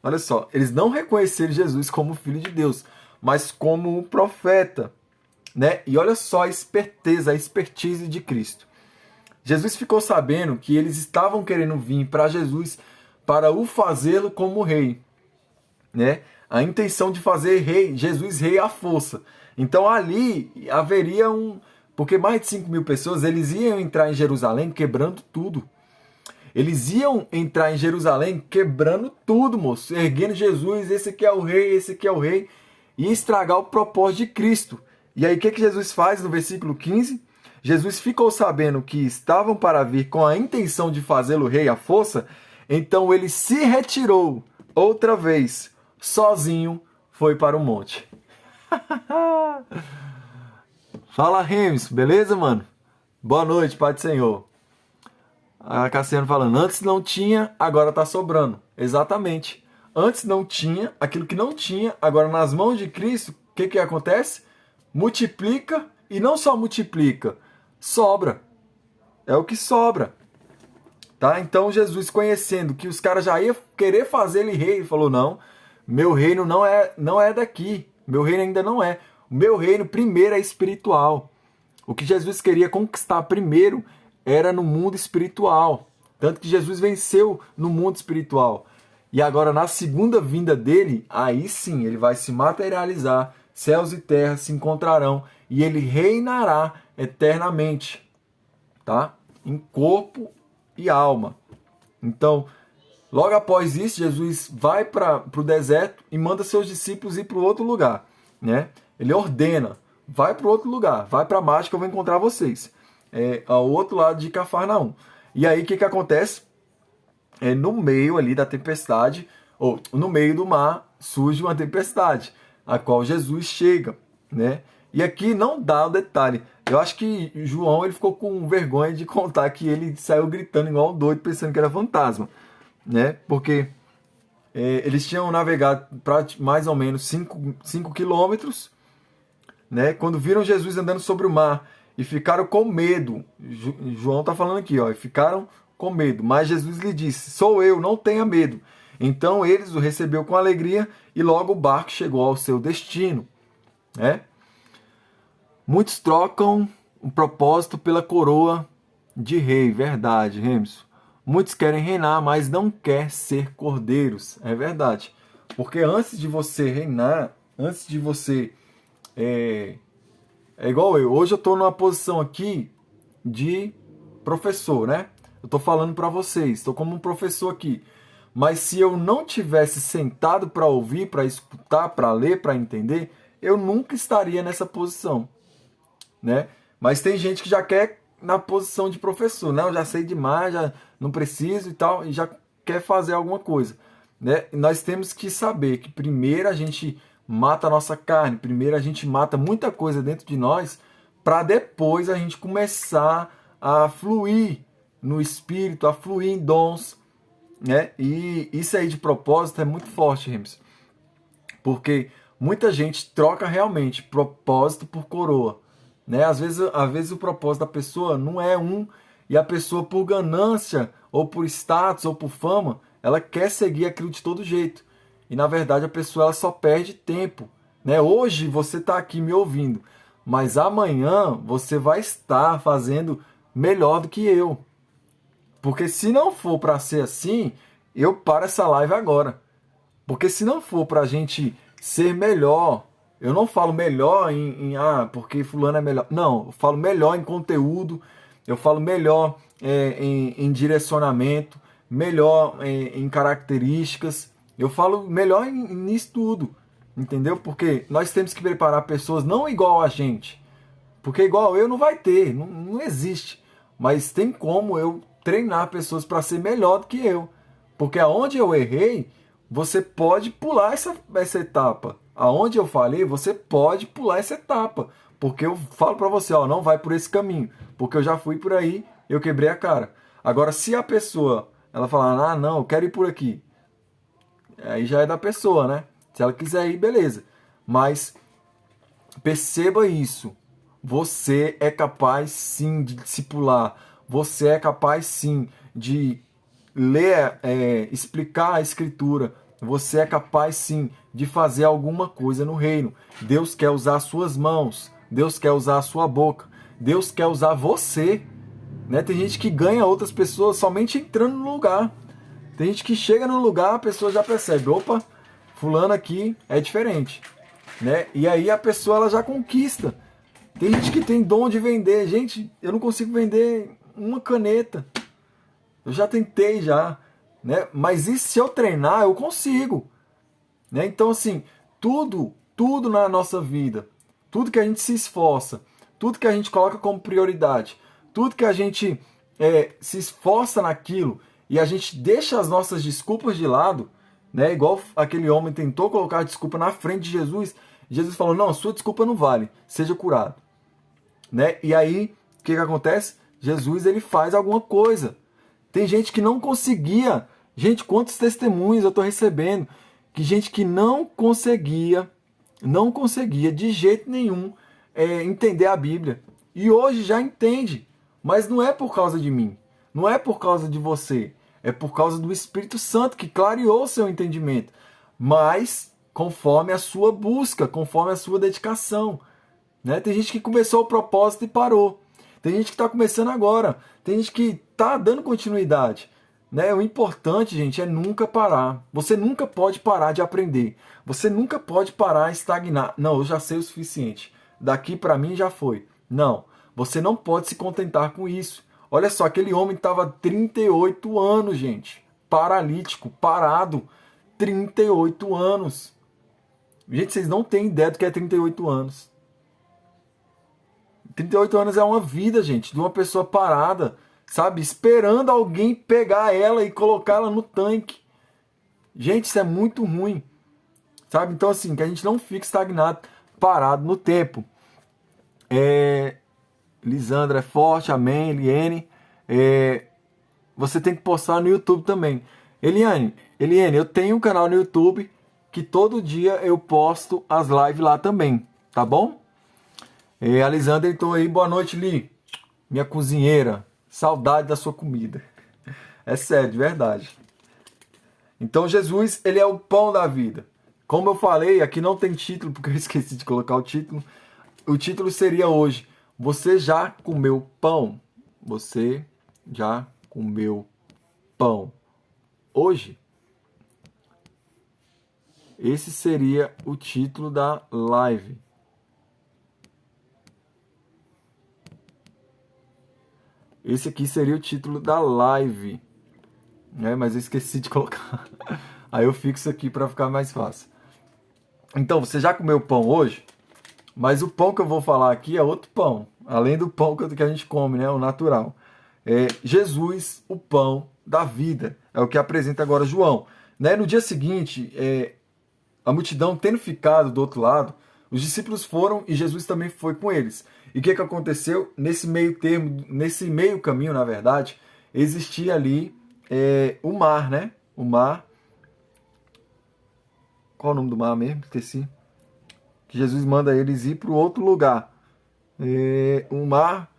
Olha só, eles não reconheceram Jesus como filho de Deus, mas como um profeta. Né? E olha só a esperteza, a expertise de Cristo. Jesus ficou sabendo que eles estavam querendo vir para Jesus para o fazê-lo como rei. Né? A intenção de fazer Jesus rei à força. Então ali haveria porque mais de 5.000 pessoas, eles iam entrar em Jerusalém quebrando tudo. Eles iam entrar em Jerusalém quebrando tudo, moço. Erguendo Jesus, esse aqui é o rei, esse aqui é o rei. E estragar o propósito de Cristo. E aí o que Jesus faz no versículo 15? Jesus ficou sabendo que estavam para vir com a intenção de fazê-lo rei à força, então ele se retirou outra vez, sozinho, foi para o monte. Fala, Rems, beleza, mano? Boa noite, Pai do Senhor. A Cassiano falando, antes não tinha, agora tá sobrando. Exatamente. Antes não tinha, aquilo que não tinha, agora nas mãos de Cristo, o que acontece? Multiplica, e não só multiplica, sobra. É o que sobra. Tá? Então Jesus, conhecendo que os caras já iam querer fazer ele rei, ele falou, não, meu reino não é daqui. Meu reino ainda não é. O meu reino primeiro é espiritual. O que Jesus queria conquistar primeiro era no mundo espiritual. Tanto que Jesus venceu no mundo espiritual. E agora, na segunda vinda dele, aí sim, ele vai se materializar, céus e terra se encontrarão, e ele reinará eternamente, tá? Em corpo e alma. Então, logo após isso, Jesus vai para o deserto e manda seus discípulos ir para o outro lugar, né? Ele ordena, vai para o outro lugar, vai para Margem que eu vou encontrar vocês. Ao outro lado de Cafarnaum. E aí, o que acontece? No meio ali da tempestade, ou no meio do mar, surge uma tempestade, a qual Jesus chega, né? E aqui não dá o detalhe. Eu acho que João ele ficou com vergonha de contar que ele saiu gritando igual um doido, pensando que era fantasma, né? Porque eles tinham navegado para mais ou menos 5 quilômetros, né? Quando viram Jesus andando sobre o mar e ficaram com medo. João está falando aqui, ó, e ficaram com medo. Mas Jesus lhe disse: sou eu, não tenha medo. Então eles o recebeu com alegria e logo o barco chegou ao seu destino, né? Muitos trocam o propósito pela coroa de rei, verdade, Remson. Muitos querem reinar, mas não querem ser cordeiros, é verdade. Porque antes de você reinar, antes de você... É igual eu, hoje eu estou numa posição aqui de professor, né? Eu estou falando para vocês, estou como um professor aqui. Mas se eu não tivesse sentado para ouvir, para escutar, para ler, para entender, eu nunca estaria nessa posição, né? Mas tem gente que já quer na posição de professor, não, já sei demais, já não preciso e tal, e já quer fazer alguma coisa, né? E nós temos que saber que primeiro a gente mata a nossa carne, primeiro a gente mata muita coisa dentro de nós, para depois a gente começar a fluir no espírito, a fluir em dons, né? E isso aí de propósito é muito forte, Rems, porque muita gente troca realmente propósito por coroa, né? Às vezes o propósito da pessoa não é e a pessoa por ganância, ou por status, ou por fama, ela quer seguir aquilo de todo jeito. E na verdade a pessoa ela só perde tempo, né? Hoje você está aqui me ouvindo, mas amanhã você vai estar fazendo melhor do que eu. Porque se não for para ser assim, eu paro essa live agora. Porque se não for para a gente ser melhor, eu não falo melhor porque fulano é melhor. Não, eu falo melhor em conteúdo, eu falo melhor em direcionamento, melhor em características. Eu falo melhor nisso tudo, entendeu? Porque nós temos que preparar pessoas não igual a gente. Porque igual eu não vai ter, não existe. Mas tem como eu treinar pessoas para ser melhor do que eu. Porque aonde eu errei, você pode pular essa etapa. Aonde eu falei, você pode pular essa etapa. Porque eu falo para você, ó, não vai por esse caminho. Porque eu já fui por aí, eu quebrei a cara. Agora, se a pessoa, ela falar, não, eu quero ir por aqui. Aí já é da pessoa, né? Se ela quiser ir, beleza. Mas perceba isso. Você é capaz sim de discipular. Você é capaz sim de ler, explicar a escritura. Você é capaz sim de fazer alguma coisa no reino. Deus quer usar as suas mãos. Deus quer usar a sua boca. Deus quer usar você. Né? Tem gente que ganha outras pessoas somente entrando no lugar. Tem gente que chega no lugar, a pessoa já percebe, opa, fulano aqui é diferente, né? E aí a pessoa ela já conquista. Tem gente que tem dom de vender. Gente, eu não consigo vender uma caneta. Eu já tentei já, né? Mas e se eu treinar, eu consigo, né? Então assim, tudo na nossa vida, tudo que a gente se esforça, tudo que a gente coloca como prioridade, tudo que a gente se esforça naquilo, e a gente deixa as nossas desculpas de lado, né? Igual aquele homem tentou colocar a desculpa na frente de Jesus. Jesus falou, não, sua desculpa não vale, seja curado. Né? E aí, o que acontece? Jesus ele faz alguma coisa. Tem gente que não conseguia. Gente, quantos testemunhos eu estou recebendo? Que gente que não conseguia de jeito nenhum entender a Bíblia. E hoje já entende. Mas não é por causa de mim. Não é por causa de você. É por causa do Espírito Santo que clareou o seu entendimento. Mas conforme a sua busca, conforme a sua dedicação. Né? Tem gente que começou o propósito e parou. Tem gente que está começando agora. Tem gente que está dando continuidade. Né? O importante, gente, é nunca parar. Você nunca pode parar de aprender. Você nunca pode parar e estagnar. Não, eu já sei o suficiente. Daqui para mim já foi. Não, você não pode se contentar com isso. Olha só, aquele homem estava 38 anos, gente. Paralítico, parado. 38 anos. Gente, vocês não têm ideia do que é 38 anos. 38 anos é uma vida, gente, de uma pessoa parada, sabe? Esperando alguém pegar ela e colocar ela no tanque. Gente, isso é muito ruim. Sabe? Então, assim, que a gente não fique estagnado, parado no tempo. Lisandra é forte, amém. Eliane, você tem que postar no YouTube também. Eliane, eu tenho um canal no YouTube que todo dia eu posto as lives lá também, tá bom? A Lisandra entrou aí, boa noite, Li, minha cozinheira, saudade da sua comida. É sério, de verdade. Então Jesus, ele é o pão da vida. Como eu falei, aqui não tem título, porque eu esqueci de colocar o título. O título seria hoje, você já comeu pão? Você já comeu pão? Hoje? Esse seria o título da live. Esse aqui seria o título da live. Mas eu esqueci de colocar. Aí eu fixo aqui para ficar mais fácil. Então, você já comeu pão hoje? Mas o pão que eu vou falar aqui é outro pão. Além do pão que a gente come, né? O natural. Jesus, o pão da vida. É o que apresenta agora João. No dia seguinte, a multidão tendo ficado do outro lado, os discípulos foram e Jesus também foi com eles. E o que aconteceu? Nesse meio caminho, na verdade, existia ali o mar, né? O mar. Qual é o nome do mar mesmo? Esqueci. Que Jesus manda eles ir para o outro lugar. O mar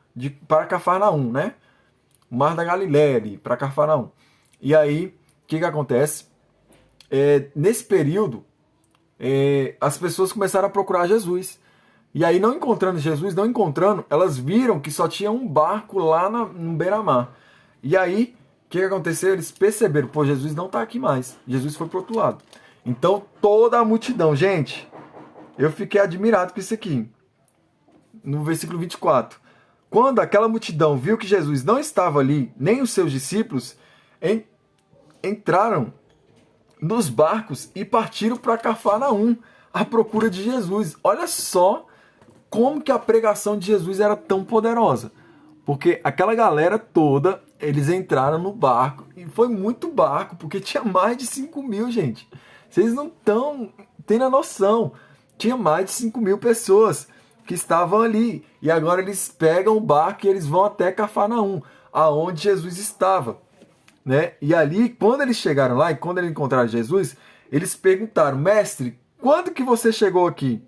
para Cafarnaum, né? O mar da Galileia ali, para Cafarnaum. E aí, o que acontece? Nesse período, as pessoas começaram a procurar Jesus. E aí, não encontrando Jesus, elas viram que só tinha um barco lá no beira-mar. E aí, o que aconteceu? Eles perceberam, pô, Jesus não está aqui mais. Jesus foi para o outro lado. Então, toda a multidão, gente, eu fiquei admirado com isso aqui. No versículo 24. Quando aquela multidão viu que Jesus não estava ali, nem os seus discípulos, entraram nos barcos e partiram para Cafarnaum à procura de Jesus. Olha só como que a pregação de Jesus era tão poderosa. Porque aquela galera toda, eles entraram no barco. E foi muito barco, porque tinha mais de 5.000, gente. Vocês não estão tendo a noção. Tinha mais de 5.000 pessoas que estavam ali. E agora eles pegam o barco e eles vão até Cafarnaum, aonde Jesus estava. Né? E ali, quando eles chegaram lá e quando eles encontraram Jesus, eles perguntaram, mestre, quando que você chegou aqui?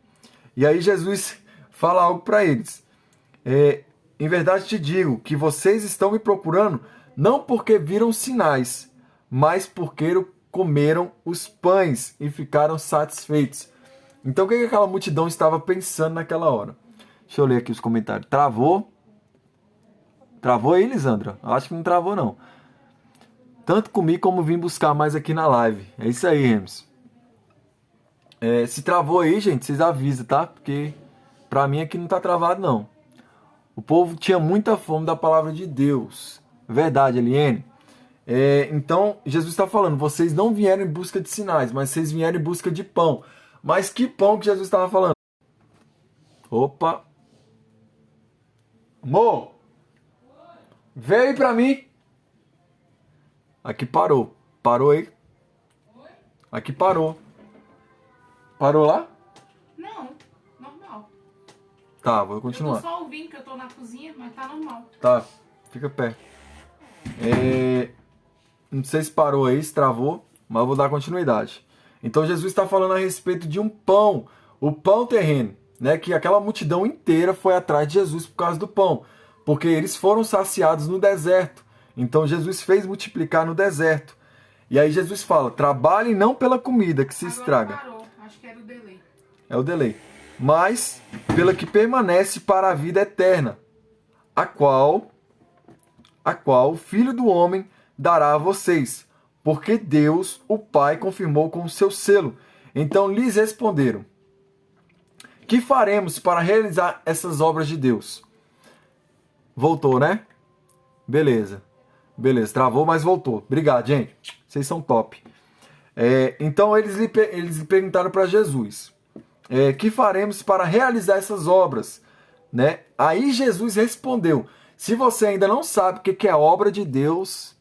E aí Jesus fala algo para eles. Em verdade te digo que vocês estão me procurando não porque viram sinais, mas porque comeram os pães e ficaram satisfeitos. Então o que aquela multidão estava pensando naquela hora? Deixa eu ler aqui os comentários. Travou? Travou aí, Lisandra? Acho que não travou, não. Tanto comi como vim buscar mais aqui na live. É isso aí, Rems. Se travou aí, gente, vocês avisam, tá? Porque pra mim aqui não tá travado, não. O povo tinha muita fome da palavra de Deus. Verdade, Eliane. Então, Jesus está falando, vocês não vieram em busca de sinais, mas vocês vieram em busca de pão. Mas que pão que Jesus estava falando? Opa! Amor! Veio pra mim! Aqui parou. Parou aí? Aqui parou. Parou lá? Não, normal. Tá, vou continuar. Eu tô só ouvindo que eu tô na cozinha, mas tá normal. Tá, fica perto. Não sei se parou aí, se travou, mas eu vou dar continuidade. Então Jesus está falando a respeito de um pão, o pão terreno, né? Que aquela multidão inteira foi atrás de Jesus por causa do pão, porque eles foram saciados no deserto. Então Jesus fez multiplicar no deserto. E aí Jesus fala, trabalhem não pela comida que se estraga. Parou. Acho que era o delay. É o delay. Mas pela que permanece para a vida eterna, a qual o Filho do Homem dará a vocês, porque Deus, o Pai, confirmou com o seu selo. Então lhes responderam: que faremos para realizar essas obras de Deus? Voltou, né? Beleza. Beleza, travou, mas voltou. Obrigado, gente. Vocês são top. Então eles lhe perguntaram para Jesus: que faremos para realizar essas obras? Né? Aí Jesus respondeu: se você ainda não sabe o que é a obra de Deus,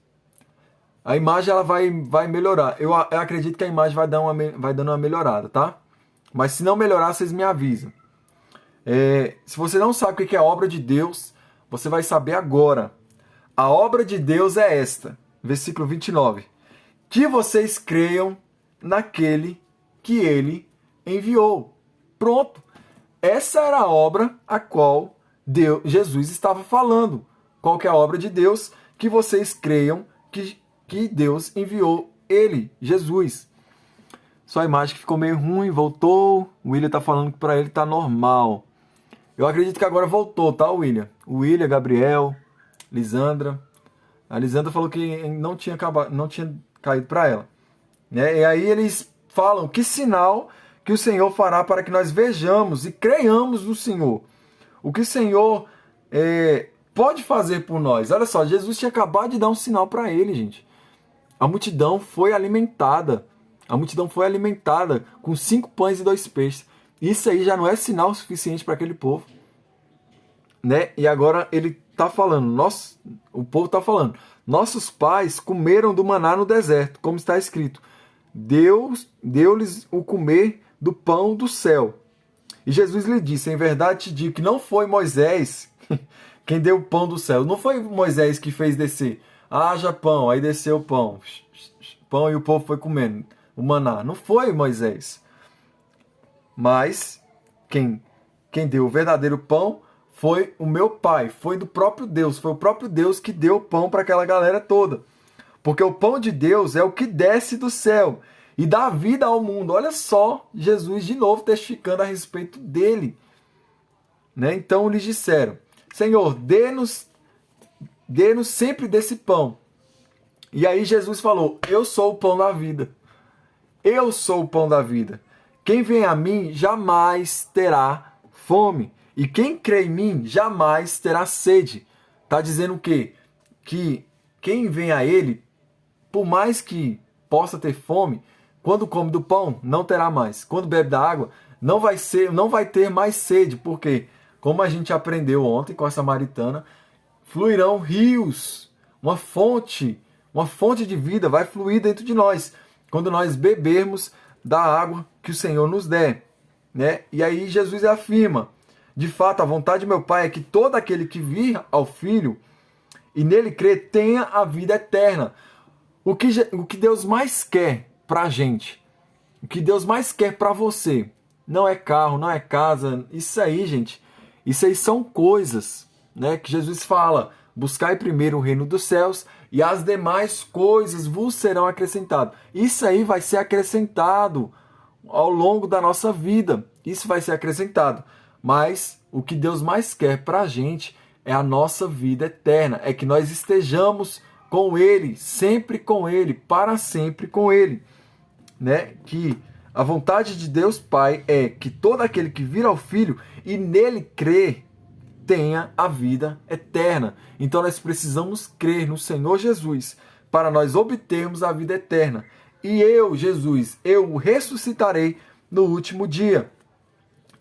a imagem ela vai melhorar. Eu acredito que a imagem vai dando uma melhorada, tá? Mas se não melhorar, vocês me avisam. Se você não sabe o que é a obra de Deus, você vai saber agora. A obra de Deus é esta, versículo 29. Que vocês creiam naquele que ele enviou. Pronto. Essa era a obra a qual Jesus estava falando. Qual que é a obra de Deus? Que vocês creiam que Deus enviou ele, Jesus. Só a imagem que ficou meio ruim, voltou. O William tá falando que para ele tá normal. Eu acredito que agora voltou, tá, William? O William, Gabriel, Lisandra. A Lisandra falou que não tinha caído para ela. Né? E aí eles falam: que sinal que o Senhor fará para que nós vejamos e creiamos no Senhor? O que o Senhor pode fazer por nós? Olha só, Jesus tinha acabado de dar um sinal para ele, gente. A multidão foi alimentada. A multidão foi alimentada com 5 pães e 2 peixes. Isso aí já não é sinal suficiente para aquele povo. Né? E agora ele está falando, o povo está falando: nossos pais comeram do maná no deserto, como está escrito. Deus deu-lhes o comer do pão do céu. E Jesus lhe disse: em verdade te digo que não foi Moisés quem deu o pão do céu. Não foi Moisés que fez descer. Haja pão, aí desceu o pão. Pão e o povo foi comendo o maná. Não foi Moisés. Mas quem deu o verdadeiro pão foi o meu Pai, foi do próprio Deus. Foi o próprio Deus que deu o pão para aquela galera toda. Porque o pão de Deus é o que desce do céu e dá vida ao mundo. Olha só, Jesus de novo testificando a respeito dele. Né? Então lhes disseram: Senhor, dê-nos sempre desse pão. E aí Jesus falou: eu sou o pão da vida. Eu sou o pão da vida. Quem vem a mim jamais terá fome. E quem crê em mim jamais terá sede. Está dizendo o quê? Que quem vem a ele, por mais que possa ter fome, quando come do pão, não terá mais. Quando bebe da água, não vai ter mais sede. Porque, como a gente aprendeu ontem com a samaritana, fluirão rios, uma fonte de vida vai fluir dentro de nós, quando nós bebermos da água que o Senhor nos der. Né? E aí Jesus afirma: de fato, a vontade de meu Pai é que todo aquele que vir ao Filho e nele crer tenha a vida eterna. O que Deus mais quer para a gente, o que Deus mais quer para você, não é carro, não é casa. Isso aí, gente, isso aí são coisas, né, que Jesus fala: buscai primeiro o reino dos céus e as demais coisas vos serão acrescentadas. Isso aí vai ser acrescentado ao longo da nossa vida. Isso vai ser acrescentado. Mas o que Deus mais quer para a gente é a nossa vida eterna. É que nós estejamos com Ele, sempre com Ele, para sempre com Ele. Né? Que a vontade de Deus Pai é que todo aquele que vir ao Filho e nele crer tenha a vida eterna. Então nós precisamos crer no Senhor Jesus para nós obtermos a vida eterna. E eu, Jesus, eu o ressuscitarei no último dia.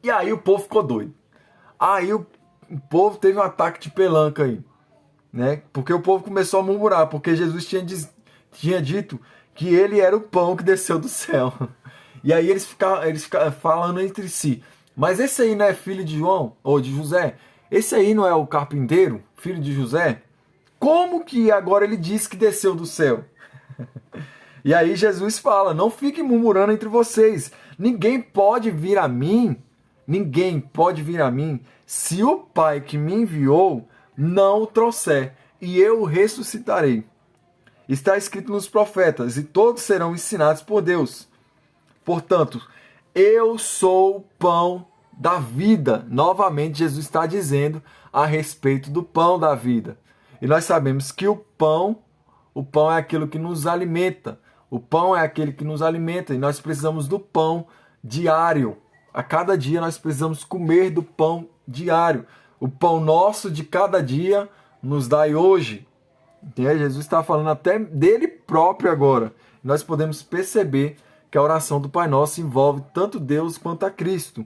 E aí o povo ficou doido. Aí o povo teve um ataque de pelanca aí. Né? Porque o povo começou a murmurar, porque Jesus tinha dito que ele era o pão que desceu do céu. E aí eles ficaram falando entre si: mas esse aí não é filho de João ou de José? Esse aí não é o carpinteiro, filho de José? Como que agora ele diz que desceu do céu? E aí Jesus fala: não fiquem murmurando entre vocês. Ninguém pode vir a mim se o Pai que me enviou não o trouxer, e eu o ressuscitarei. Está escrito nos profetas: e todos serão ensinados por Deus. Portanto, eu sou o pão da vida. Novamente, Jesus está dizendo a respeito do pão da vida. E nós sabemos que o pão é aquilo que nos alimenta. O pão é aquele que nos alimenta e nós precisamos do pão diário. A cada dia nós precisamos comer do pão diário. O pão nosso de cada dia nos dai hoje. Jesus está falando até dele próprio agora. Nós podemos perceber que a oração do Pai Nosso envolve tanto Deus quanto a Cristo.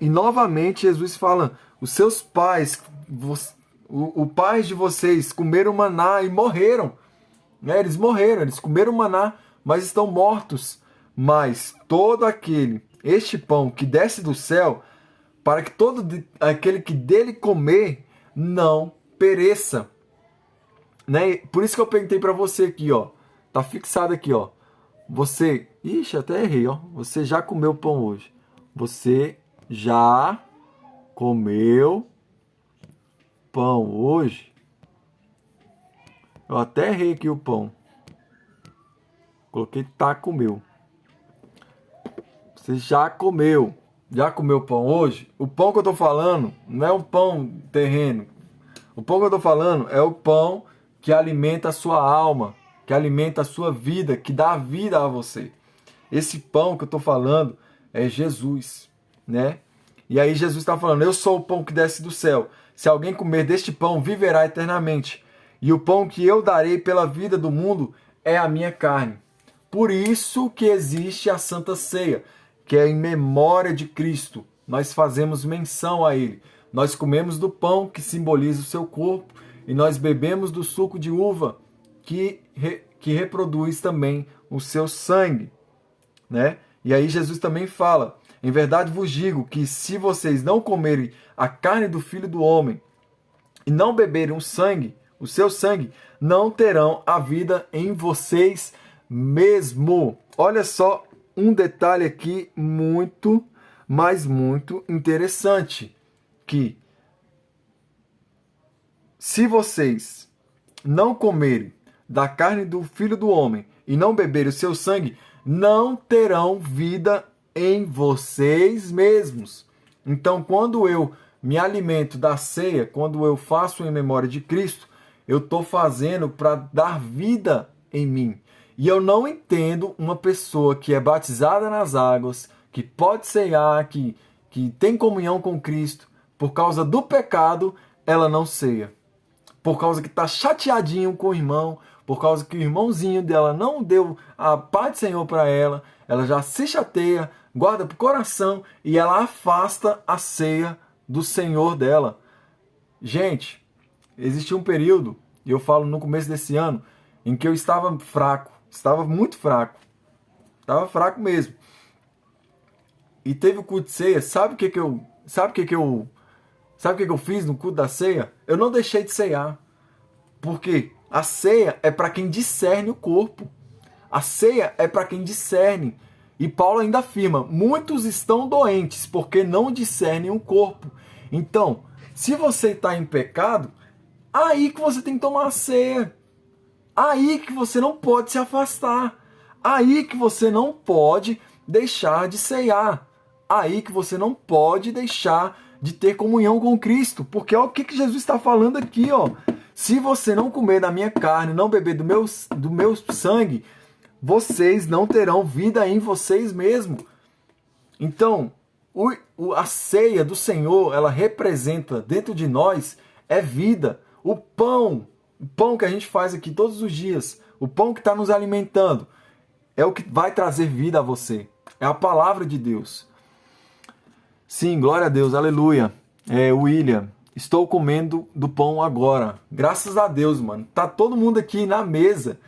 E novamente Jesus fala, os seus pais, o pai de vocês comeram maná e morreram. Eles morreram, eles comeram maná, mas estão mortos. Mas este pão que desce do céu, para que todo aquele que dele comer não pereça. Por isso que eu perguntei para você aqui, ó. Tá fixado aqui, ó. Você, até errei, ó. Você já comeu pão hoje? Você já comeu pão hoje? Eu até errei aqui o pão. Coloquei comeu. Você já comeu? Já comeu pão hoje? O pão que eu tô falando não é um pão terreno. O pão que eu tô falando é o pão que alimenta a sua alma, que alimenta a sua vida, que dá vida a você. Esse pão que eu tô falando é Jesus, E aí Jesus está falando, eu sou o pão que desce do céu. Se alguém comer deste pão, viverá eternamente. E o pão que eu darei pela vida do mundo é a minha carne. Por isso que existe a Santa Ceia, que é em memória de Cristo. Nós fazemos menção a Ele. Nós comemos do pão, que simboliza o seu corpo, e nós bebemos do suco de uva, que reproduz também o seu sangue. E aí Jesus também fala, em verdade vos digo que se vocês não comerem a carne do Filho do Homem e não beberem o seu sangue, não terão a vida em vocês mesmo. Olha só um detalhe aqui muito, mas muito interessante, que se vocês não comerem da carne do Filho do Homem e não beberem o seu sangue, não terão vida em vocês mesmos. Então, quando eu me alimento da ceia, quando eu faço em memória de Cristo, eu estou fazendo para dar vida em mim. E eu não entendo uma pessoa que é batizada nas águas, que pode ceiar, que tem comunhão com Cristo, por causa do pecado, ela não ceia. Por causa que está chateadinho com o irmão, por causa que o irmãozinho dela não deu a paz do Senhor para ela, ela já se chateia, guarda para o coração e ela afasta a ceia do Senhor dela. Gente, existiu um período, e eu falo no começo desse ano, em que eu estava fraco, estava muito fraco, estava fraco mesmo. E teve o culto de ceia, sabe o que eu fiz no culto da ceia? Eu não deixei de ceiar. Porque a ceia é para quem discerne o corpo. A ceia é para quem discerne. E Paulo ainda afirma, muitos estão doentes porque não discernem o corpo. Então, se você está em pecado, aí que você tem que tomar a ceia. Aí que você não pode se afastar. Aí que você não pode deixar de ceiar. Aí que você não pode deixar de ter comunhão com Cristo. Porque olha o que Jesus está falando aqui, ó. Se você não comer da minha carne, não beber do meu sangue, vocês não terão vida em vocês mesmos. Então, a ceia do Senhor, ela representa dentro de nós, é vida. O pão que a gente faz aqui todos os dias, o pão que está nos alimentando, é o que vai trazer vida a você. É a palavra de Deus. Sim, glória a Deus, aleluia. William, estou comendo do pão agora. Graças a Deus, mano. Tá todo mundo aqui na mesa.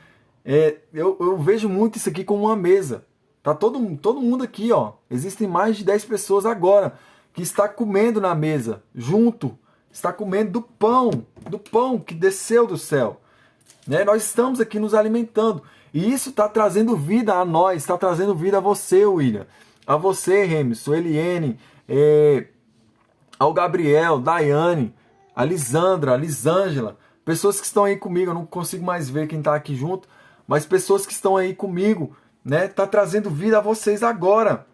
Eu vejo muito isso aqui como uma mesa. Tá todo mundo aqui, ó. Existem mais de 10 pessoas agora que está comendo na mesa, junto. Está comendo do pão que desceu do céu. Nós estamos aqui nos alimentando. E isso está trazendo vida a nós, está trazendo vida a você, William. A você, Remson, Eliene, ao Gabriel, Daiane, a Lisandra, a Lisângela, pessoas que estão aí comigo, eu não consigo mais ver quem está aqui junto, mas pessoas que estão aí comigo, tá trazendo vida a vocês agora.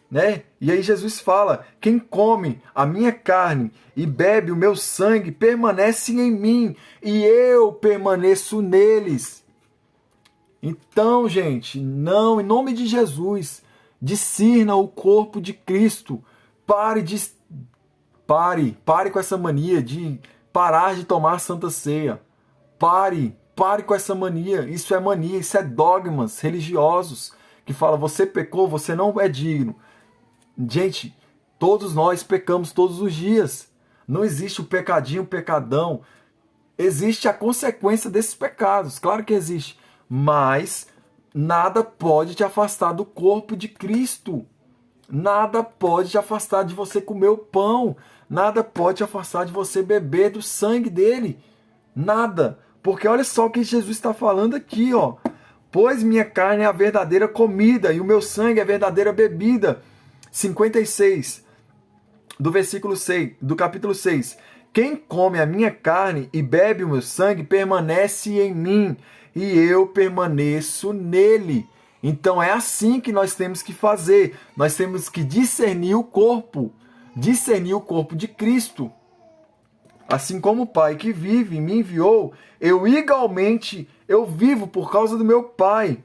né? E aí Jesus fala: quem come a minha carne e bebe o meu sangue permanece em mim e eu permaneço neles. Então, gente, não, em nome de Jesus, discirna o corpo de Cristo. Pare com essa mania de parar de tomar a Santa Ceia. Pare com essa mania. Isso é mania, isso é dogmas religiosos que fala: você pecou, você não é digno. Gente, todos nós pecamos todos os dias. Não existe o pecadinho, o pecadão. Existe a consequência desses pecados, claro que existe. Mas nada pode te afastar do corpo de Cristo. Nada pode te afastar de você comer o pão. Nada pode te afastar de você beber do sangue dele. Nada. Porque olha só o que Jesus está falando aqui, ó. Pois minha carne é a verdadeira comida e o meu sangue é a verdadeira bebida. 56, do versículo 6, do capítulo 6. Quem come a minha carne e bebe o meu sangue permanece em mim e eu permaneço nele. Então é assim que nós temos que fazer. Nós temos que discernir o corpo de Cristo. Assim como o Pai que vive me enviou, eu igualmente vivo por causa do meu Pai.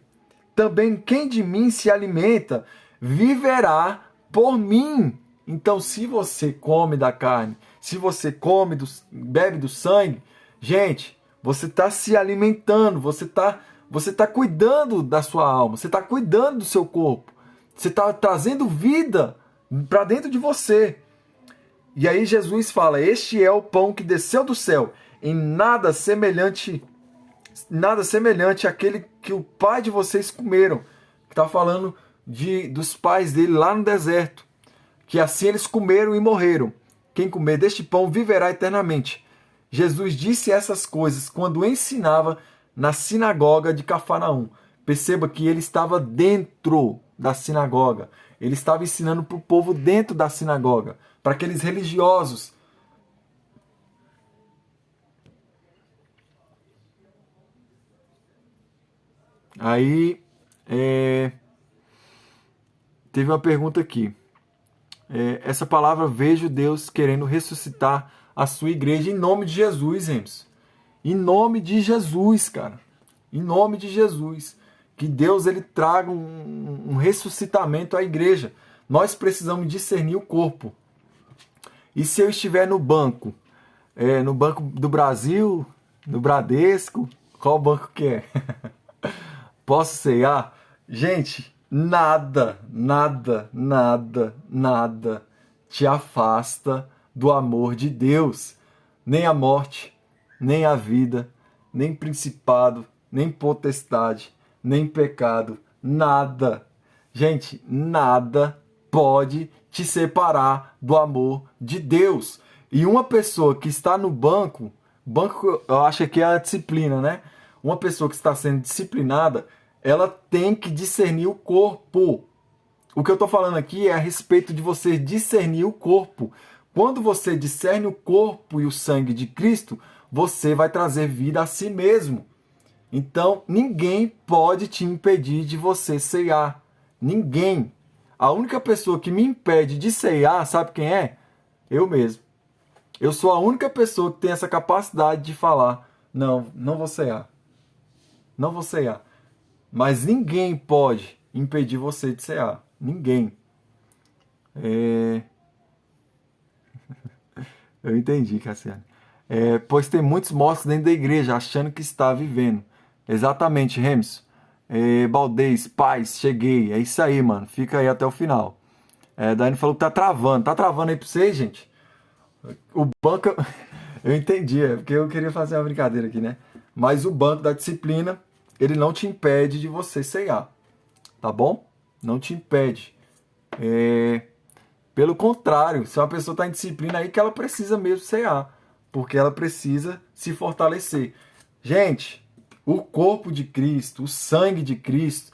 Também quem de mim se alimenta viverá por mim. Então, se você come da carne, se você bebe do sangue, gente, você está se alimentando, você tá cuidando da sua alma, você está cuidando do seu corpo, você está trazendo vida para dentro de você. E aí Jesus fala: este é o pão que desceu do céu, em nada semelhante àquele que o pai de vocês comeram. Está falando dos pais dele lá no deserto, que assim eles comeram e morreram. Quem comer deste pão viverá eternamente. Jesus disse essas coisas quando ensinava na sinagoga de Cafarnaum. Perceba que ele estava dentro da sinagoga. Ele estava ensinando para o povo dentro da sinagoga, para aqueles religiosos. Aí, teve uma pergunta aqui. Essa palavra: vejo Deus querendo ressuscitar a sua igreja em nome de Jesus, Rems. Em nome de Jesus, cara. Em nome de Jesus. Que Deus ele traga um ressuscitamento à igreja. Nós precisamos discernir o corpo. E se eu estiver no banco do Brasil, no Bradesco, qual banco que é? Posso ceiar? Gente, nada te afasta do amor de Deus. Nem a morte, nem a vida, nem principado, nem potestade, nem pecado, nada. Gente, nada pode te separar do amor de Deus. E uma pessoa que está no banco eu acho que é a disciplina, né? Uma pessoa que está sendo disciplinada, ela tem que discernir o corpo. O que eu estou falando aqui é a respeito de você discernir o corpo. Quando você discerne o corpo e o sangue de Cristo, você vai trazer vida a si mesmo. Então, ninguém pode te impedir de você ceiar. Ninguém. A única pessoa que me impede de ceiar, sabe quem é? Eu mesmo. Eu sou a única pessoa que tem essa capacidade de falar: não vou ceiar. Não vou ceiar. Mas ninguém pode impedir você de cear. Ninguém. Eu entendi, Cassiane. Pois tem muitos mortos dentro da igreja, achando que está vivendo. Exatamente, Rems. Baldez, paz, cheguei. É isso aí, mano. Fica aí até o final. Daiane falou que tá travando. Tá travando aí pra vocês, gente? O banco... Eu entendi, porque eu queria fazer uma brincadeira aqui, né? Mas o banco da disciplina, ele não te impede de você ceiar. Tá bom? Não te impede. Pelo contrário, se uma pessoa está em disciplina, aí que ela precisa mesmo ceiar. Porque ela precisa se fortalecer. Gente, o corpo de Cristo, o sangue de Cristo,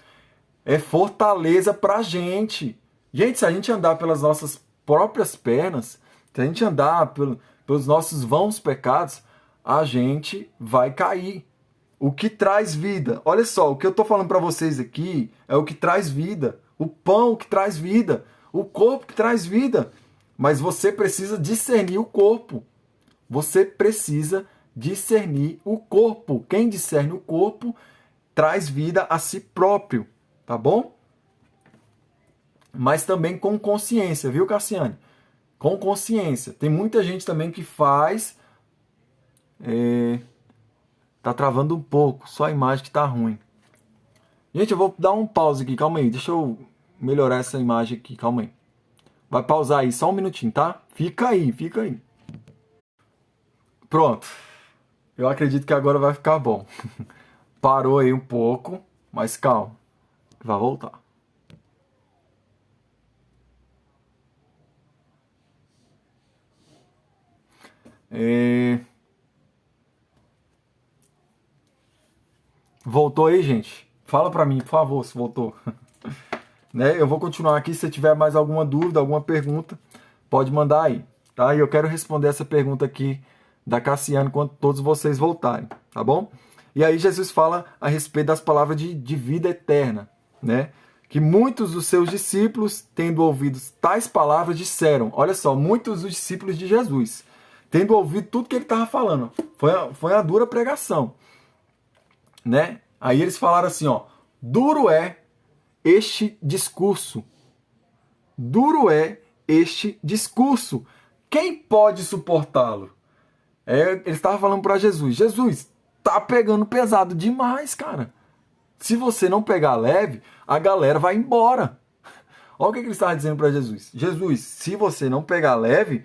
é fortaleza pra gente. Gente, se a gente andar pelas nossas próprias pernas, se a gente andar pelos nossos vãos pecados, a gente vai cair. O que traz vida? Olha só, o que eu estou falando para vocês aqui é o que traz vida. O pão que traz vida. O corpo que traz vida. Mas você precisa discernir o corpo. Você precisa discernir o corpo. Quem discerne o corpo traz vida a si próprio, tá bom? Mas também com consciência, viu, Cassiane? Com consciência. Tem muita gente também que faz... Tá travando um pouco, só a imagem que tá ruim. Gente, eu vou dar um pause aqui, calma aí. Deixa eu melhorar essa imagem aqui, calma aí. Vai pausar aí, só um minutinho, tá? Fica aí, fica aí. Pronto. Eu acredito que agora vai ficar bom. Parou aí um pouco, mas calma. Vai voltar. Voltou aí, gente? Fala pra mim, por favor, se voltou. Né? Eu vou continuar aqui. Se tiver mais alguma dúvida, alguma pergunta, pode mandar aí, tá? E eu quero responder essa pergunta aqui da Cassiane quando todos vocês voltarem, tá bom? E aí Jesus fala a respeito das palavras de vida eterna, né? Que muitos dos seus discípulos, tendo ouvido tais palavras, disseram, olha só, muitos dos discípulos de Jesus, tendo ouvido tudo que ele estava falando, foi uma dura pregação, né? Aí eles falaram assim, ó, duro é este discurso. Duro é este discurso. Quem pode suportá-lo? Eles estavam falando para Jesus. Jesus, tá pegando pesado demais, cara. Se você não pegar leve, a galera vai embora. Olha o que ele estava dizendo para Jesus. Jesus, se você não pegar leve,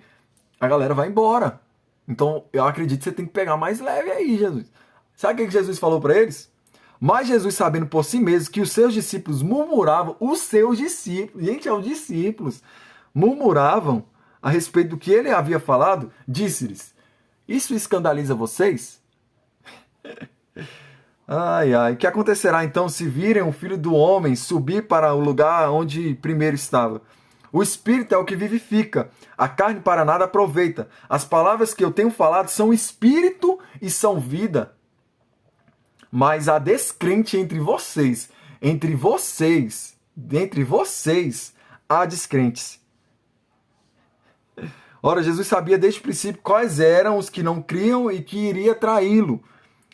a galera vai embora. Então, eu acredito que você tem que pegar mais leve aí, Jesus. Sabe o que Jesus falou para eles? Mas Jesus, sabendo por si mesmo que os seus discípulos murmuravam, gente, os discípulos, murmuravam a respeito do que ele havia falado, disse-lhes, isso escandaliza vocês? Ai, ai, o que acontecerá então se virem o Filho do Homem subir para o lugar onde primeiro estava? O Espírito é o que vivifica, a carne para nada aproveita. As palavras que eu tenho falado são Espírito e são vida. Mas há descrente entre vocês, há descrentes. Ora, Jesus sabia desde o princípio quais eram os que não criam e que iria traí-lo.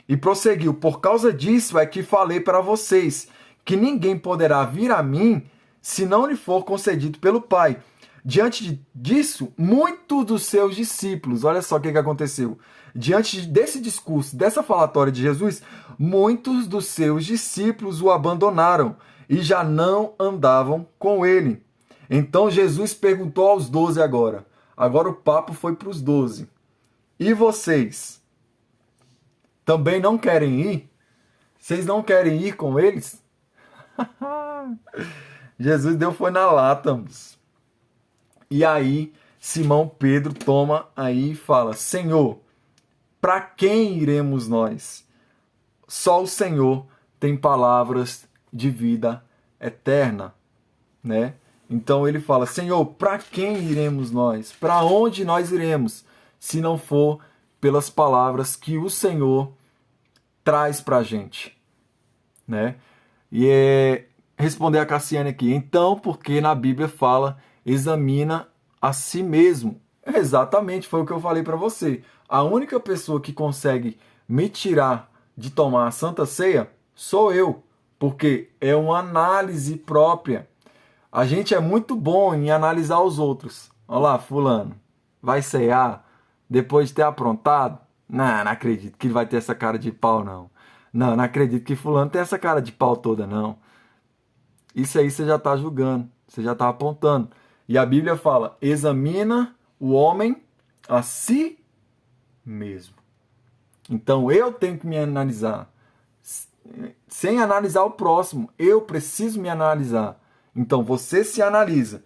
E prosseguiu, por causa disso é que falei para vocês, que ninguém poderá vir a mim se não lhe for concedido pelo Pai. Diante disso, muitos dos seus discípulos, olha só o que aconteceu. Diante desse discurso, dessa falatória de Jesus, muitos dos seus discípulos o abandonaram e já não andavam com ele. Então Jesus perguntou aos 12 agora. Agora o papo foi para os 12. E vocês? Também não querem ir? Vocês não querem ir com eles? Jesus deu foi na lata. E aí Simão Pedro toma aí e fala, Senhor, para quem iremos nós? Só o Senhor tem palavras de vida eterna, né? Então ele fala, Senhor, para quem iremos nós? Para onde nós iremos? Se não for pelas palavras que o Senhor traz para a gente, né? E responder a Cassiane aqui, então, porque na Bíblia fala, examina a si mesmo. Exatamente, foi o que eu falei para você. A única pessoa que consegue me tirar de tomar a Santa Ceia sou eu, porque é uma análise própria. A gente é muito bom em analisar os outros. Olha lá, fulano, vai ceiar depois de ter aprontado? Não acredito que ele vai ter essa cara de pau, não. Não acredito que fulano tem essa cara de pau toda, não. Isso aí você já está julgando, você já está apontando. E a Bíblia fala, examina o homem a si mesmo. Então eu tenho que me analisar. Sem analisar o próximo, eu preciso me analisar. Então você se analisa.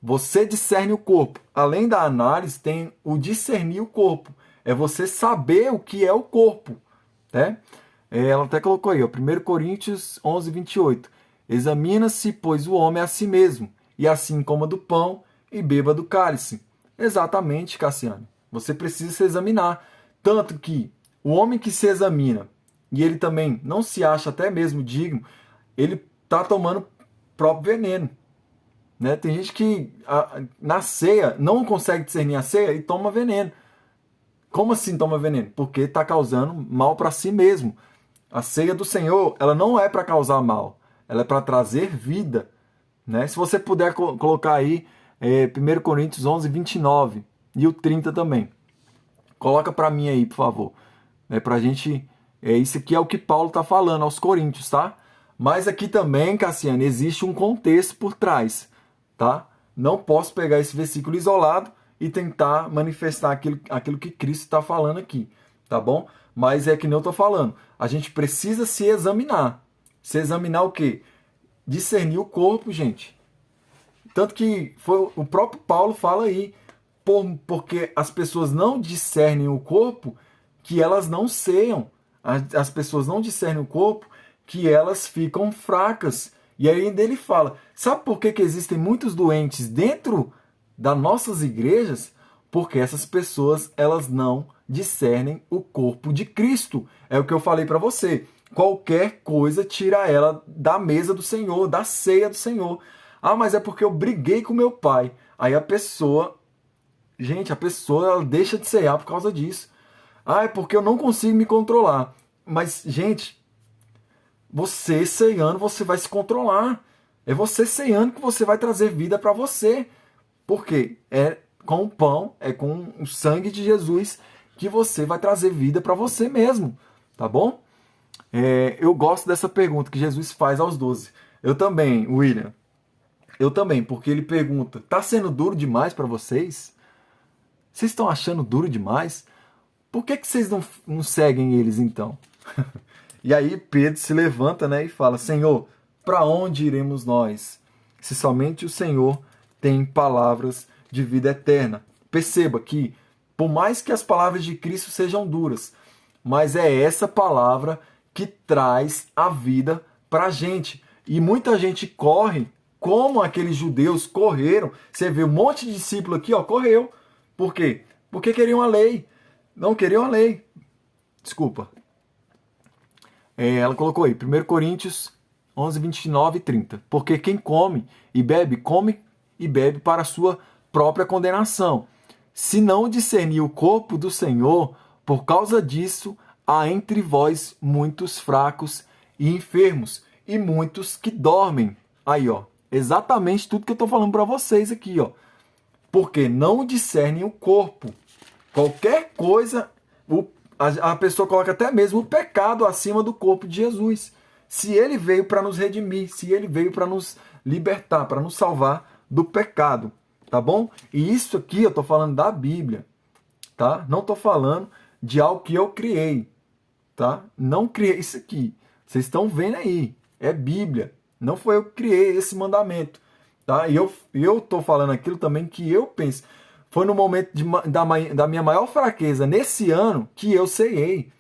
Você discerne o corpo. Além da análise, tem o discernir o corpo. É você saber o que é o corpo. Né? Ela até colocou aí, ó, 1 Coríntios 11, 28. Examina-se, pois, o homem a si mesmo, e assim coma do pão e beba do cálice. Exatamente, Cassiane. Você precisa se examinar. Tanto que o homem que se examina, e ele também não se acha até mesmo digno, ele está tomando próprio veneno. né? Tem gente que na ceia não consegue discernir a ceia e toma veneno. Como assim toma veneno? Porque está causando mal para si mesmo. A ceia do Senhor, ela não é para causar mal, ela é para trazer vida, né? Se você puder colocar aí 1 Coríntios 11, 29 e o 30 também. Coloca para mim aí, por favor. Pra gente. Isso aqui é o que Paulo está falando aos Coríntios, tá? Mas aqui também, Cassiano, existe um contexto por trás, tá? Não posso pegar esse versículo isolado e tentar manifestar aquilo que Cristo está falando aqui, tá bom? Mas é que nem eu estou falando. A gente precisa se examinar. Se examinar o quê? Discernir o corpo, gente. Tanto que o próprio Paulo fala aí, porque as pessoas não discernem o corpo, que elas não ceiam. As pessoas não discernem o corpo, que elas ficam fracas. E aí ainda ele fala, sabe por que existem muitos doentes dentro das nossas igrejas? Porque essas pessoas, elas não discernem o corpo de Cristo. É o que eu falei para você. Qualquer coisa tira ela da mesa do Senhor, da ceia do Senhor. Ah, mas é porque eu briguei com meu pai. Aí a pessoa, gente, ela deixa de ceiar por causa disso. Ah, é porque eu não consigo me controlar. Mas, gente, você ceando, você vai se controlar. É você ceando que você vai trazer vida para você. Por quê? É com o pão, é com o sangue de Jesus que você vai trazer vida para você mesmo. Tá bom? Eu gosto dessa pergunta que Jesus faz aos 12. Eu também, William. Eu também, porque ele pergunta, tá sendo duro demais para vocês? Vocês estão achando duro demais? Por que vocês não seguem eles então? E aí Pedro se levanta, né, e fala, Senhor, para onde iremos nós? Se somente o Senhor tem palavras de vida eterna. Perceba que, por mais que as palavras de Cristo sejam duras, mas é essa palavra que traz a vida para a gente. E muita gente corre, como aqueles judeus correram. Você vê um monte de discípulo aqui, ó, correu. Por quê? Porque queriam a lei. Não queriam a lei. Desculpa. Ela colocou aí, 1 Coríntios 11, 29 e 30. Porque quem come e bebe para a sua própria condenação. Se não discernir o corpo do Senhor, por causa disso, há entre vós muitos fracos e enfermos, e muitos que dormem. Aí, ó, exatamente tudo que eu estou falando para vocês aqui, ó. Porque não discernem o corpo. Qualquer coisa, a pessoa coloca até mesmo o pecado acima do corpo de Jesus. Se ele veio para nos redimir, se ele veio para nos libertar, para nos salvar do pecado, tá bom? E isso aqui eu estou falando da Bíblia, tá? Não estou falando de algo que eu criei, tá? Não criei isso aqui. Vocês estão vendo aí, é Bíblia. Não foi eu que criei esse mandamento, tá? E eu estou falando aquilo também que eu penso. Foi no momento da minha maior fraqueza nesse ano que eu ceiei.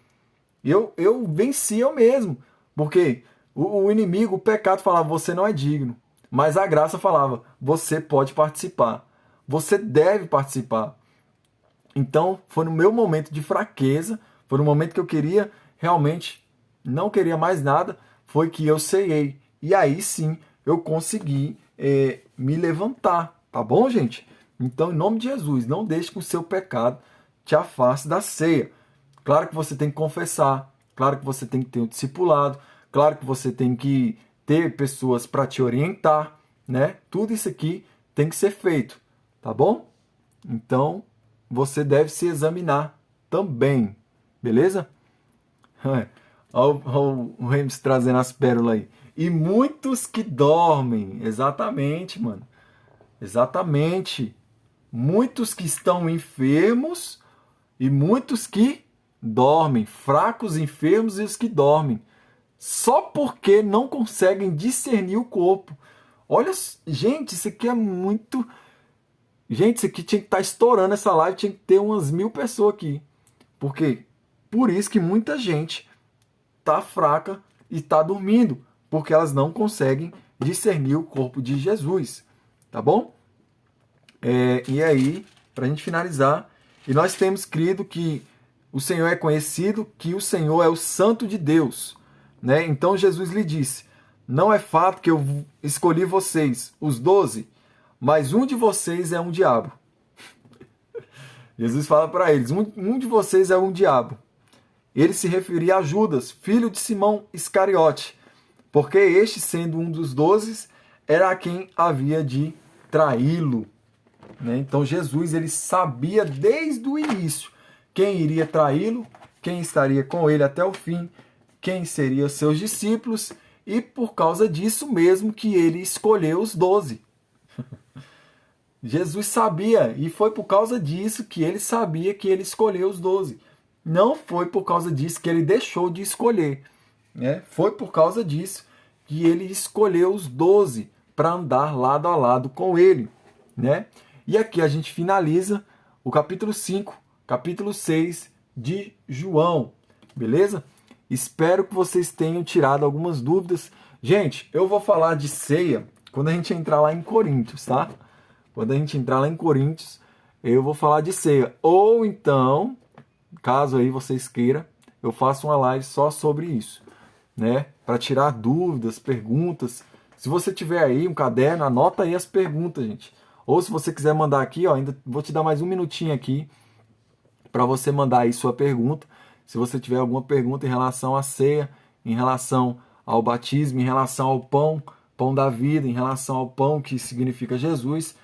Eu venci eu mesmo. Porque o inimigo, o pecado falava, você não é digno. Mas a graça falava, você pode participar. Você deve participar. Então, foi no meu momento de fraqueza, foi no momento que eu queria, realmente, não queria mais nada, foi que eu ceiei. E aí sim, eu consegui me levantar. Tá bom, gente? Então, em nome de Jesus, não deixe que o seu pecado te afaste da ceia. Claro que você tem que confessar, claro que você tem que ter um discipulado, claro que você tem que ter pessoas para te orientar, né? Tudo isso aqui tem que ser feito, tá bom? Então, você deve se examinar também, beleza? Olha o Rems trazendo as pérolas aí. E muitos que dormem, exatamente, mano. Exatamente. Muitos que estão enfermos e muitos que dormem, fracos, enfermos e os que dormem, só porque não conseguem discernir o corpo. Olha, gente, isso aqui é muito... Gente, isso aqui tinha que estar estourando essa live, tinha que ter umas 1000 pessoas aqui. Por isso que muita gente tá fraca e tá dormindo, porque elas não conseguem discernir o corpo de Jesus, tá bom? E aí, para a gente finalizar, e nós temos crido que o Senhor é conhecido, que o Senhor é o Santo de Deus, né? Então Jesus lhe disse, não é fato que eu escolhi vocês, os 12, mas um de vocês é um diabo. Jesus fala para eles, um de vocês é um diabo. Ele se referia a Judas, filho de Simão Iscariote, porque este, sendo um dos 12, era quem havia de traí-lo. Então Jesus ele sabia desde o início quem iria traí-lo, quem estaria com ele até o fim, quem seriam seus discípulos, e por causa disso mesmo que ele escolheu os 12. Jesus sabia, e foi por causa disso que ele sabia que ele escolheu os 12. Não foi por causa disso que ele deixou de escolher. Foi por causa disso que ele escolheu os 12 para andar lado a lado com ele. E aqui a gente finaliza o capítulo 5, capítulo 6 de João. Beleza? Espero que vocês tenham tirado algumas dúvidas. Gente, eu vou falar de ceia quando a gente entrar lá em Coríntios, tá? Quando a gente entrar lá em Coríntios, eu vou falar de ceia. Ou então, caso aí vocês queiram, eu faço uma live só sobre isso, para tirar dúvidas, perguntas. Se você tiver aí um caderno, anota aí as perguntas, gente. Ou se você quiser mandar aqui, ainda vou te dar mais um minutinho aqui para você mandar aí sua pergunta. Se você tiver alguma pergunta em relação à ceia, em relação ao batismo, em relação ao pão, pão da vida, em relação ao pão que significa Jesus,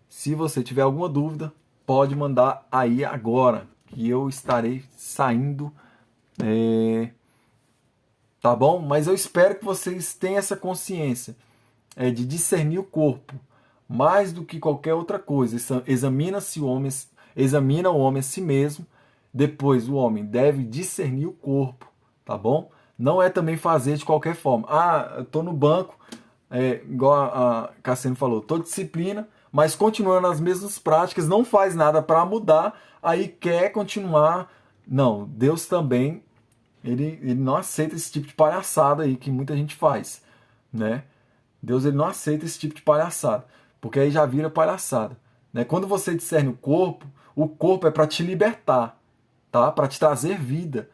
Se você tiver alguma dúvida, pode mandar aí agora, que eu estarei saindo, tá bom? Mas eu espero que vocês tenham essa consciência de discernir o corpo, mais do que qualquer outra coisa. Examina o homem a si mesmo, depois o homem deve discernir o corpo, tá bom? Não é também fazer de qualquer forma. Eu tô no banco, igual a Cassiano falou, tô disciplina, mas continuando as mesmas práticas, não faz nada para mudar, aí quer continuar. Não, Deus também, ele não aceita esse tipo de palhaçada aí que muita gente faz, Deus ele não aceita esse tipo de palhaçada, porque aí já vira palhaçada, Quando você discerne o corpo é para te libertar, tá? Para te trazer vida,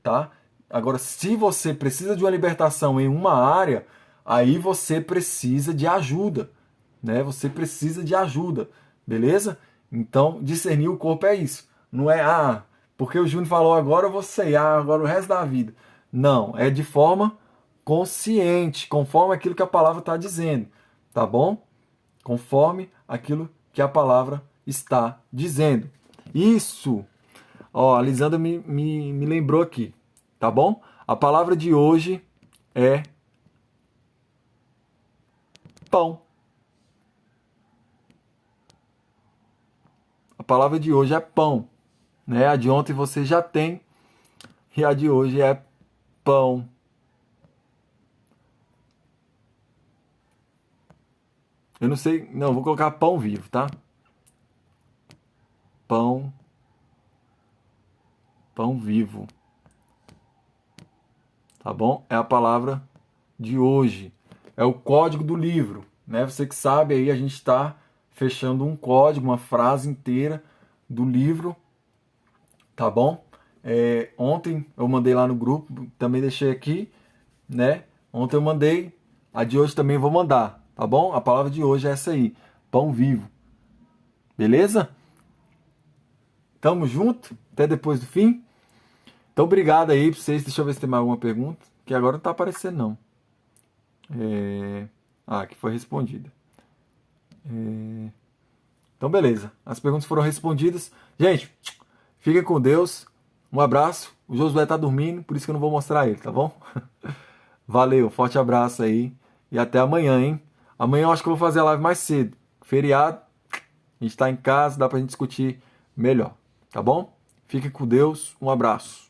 tá? Agora, se você precisa de uma libertação em uma área, aí você precisa de ajuda, Você precisa de ajuda, beleza? Então, discernir o corpo é isso. Não é, porque o Júnior falou agora eu vou ceiar agora o resto da vida. Não, é de forma consciente, conforme aquilo que a palavra está dizendo, tá bom? Conforme aquilo que a palavra está dizendo. Isso! A Lisandra me lembrou aqui, tá bom? A palavra de hoje é pão. A palavra de hoje é pão. A de ontem você já tem, e a de hoje é pão. Eu não sei, não, vou colocar pão vivo, tá? Pão vivo. Tá bom? É a palavra de hoje. É o código do livro, Você que sabe, aí a gente está fechando um código, uma frase inteira do livro, tá bom? Ontem eu mandei lá no grupo, também deixei aqui, Ontem eu mandei, a de hoje também vou mandar, tá bom? A palavra de hoje é essa aí, pão vivo. Beleza? Tamo junto, até depois do fim. Então, obrigado aí pra vocês. Deixa eu ver se tem mais alguma pergunta, que agora não tá aparecendo, não. Que foi respondida. Então, beleza. As perguntas foram respondidas. Gente, fiquem com Deus. Um abraço. O Josué tá dormindo, por isso que eu não vou mostrar ele, tá bom? Valeu, forte abraço aí. E até amanhã, hein? Amanhã eu acho que eu vou fazer a live mais cedo. Feriado, a gente tá em casa, dá pra gente discutir melhor, tá bom? Fiquem com Deus. Um abraço.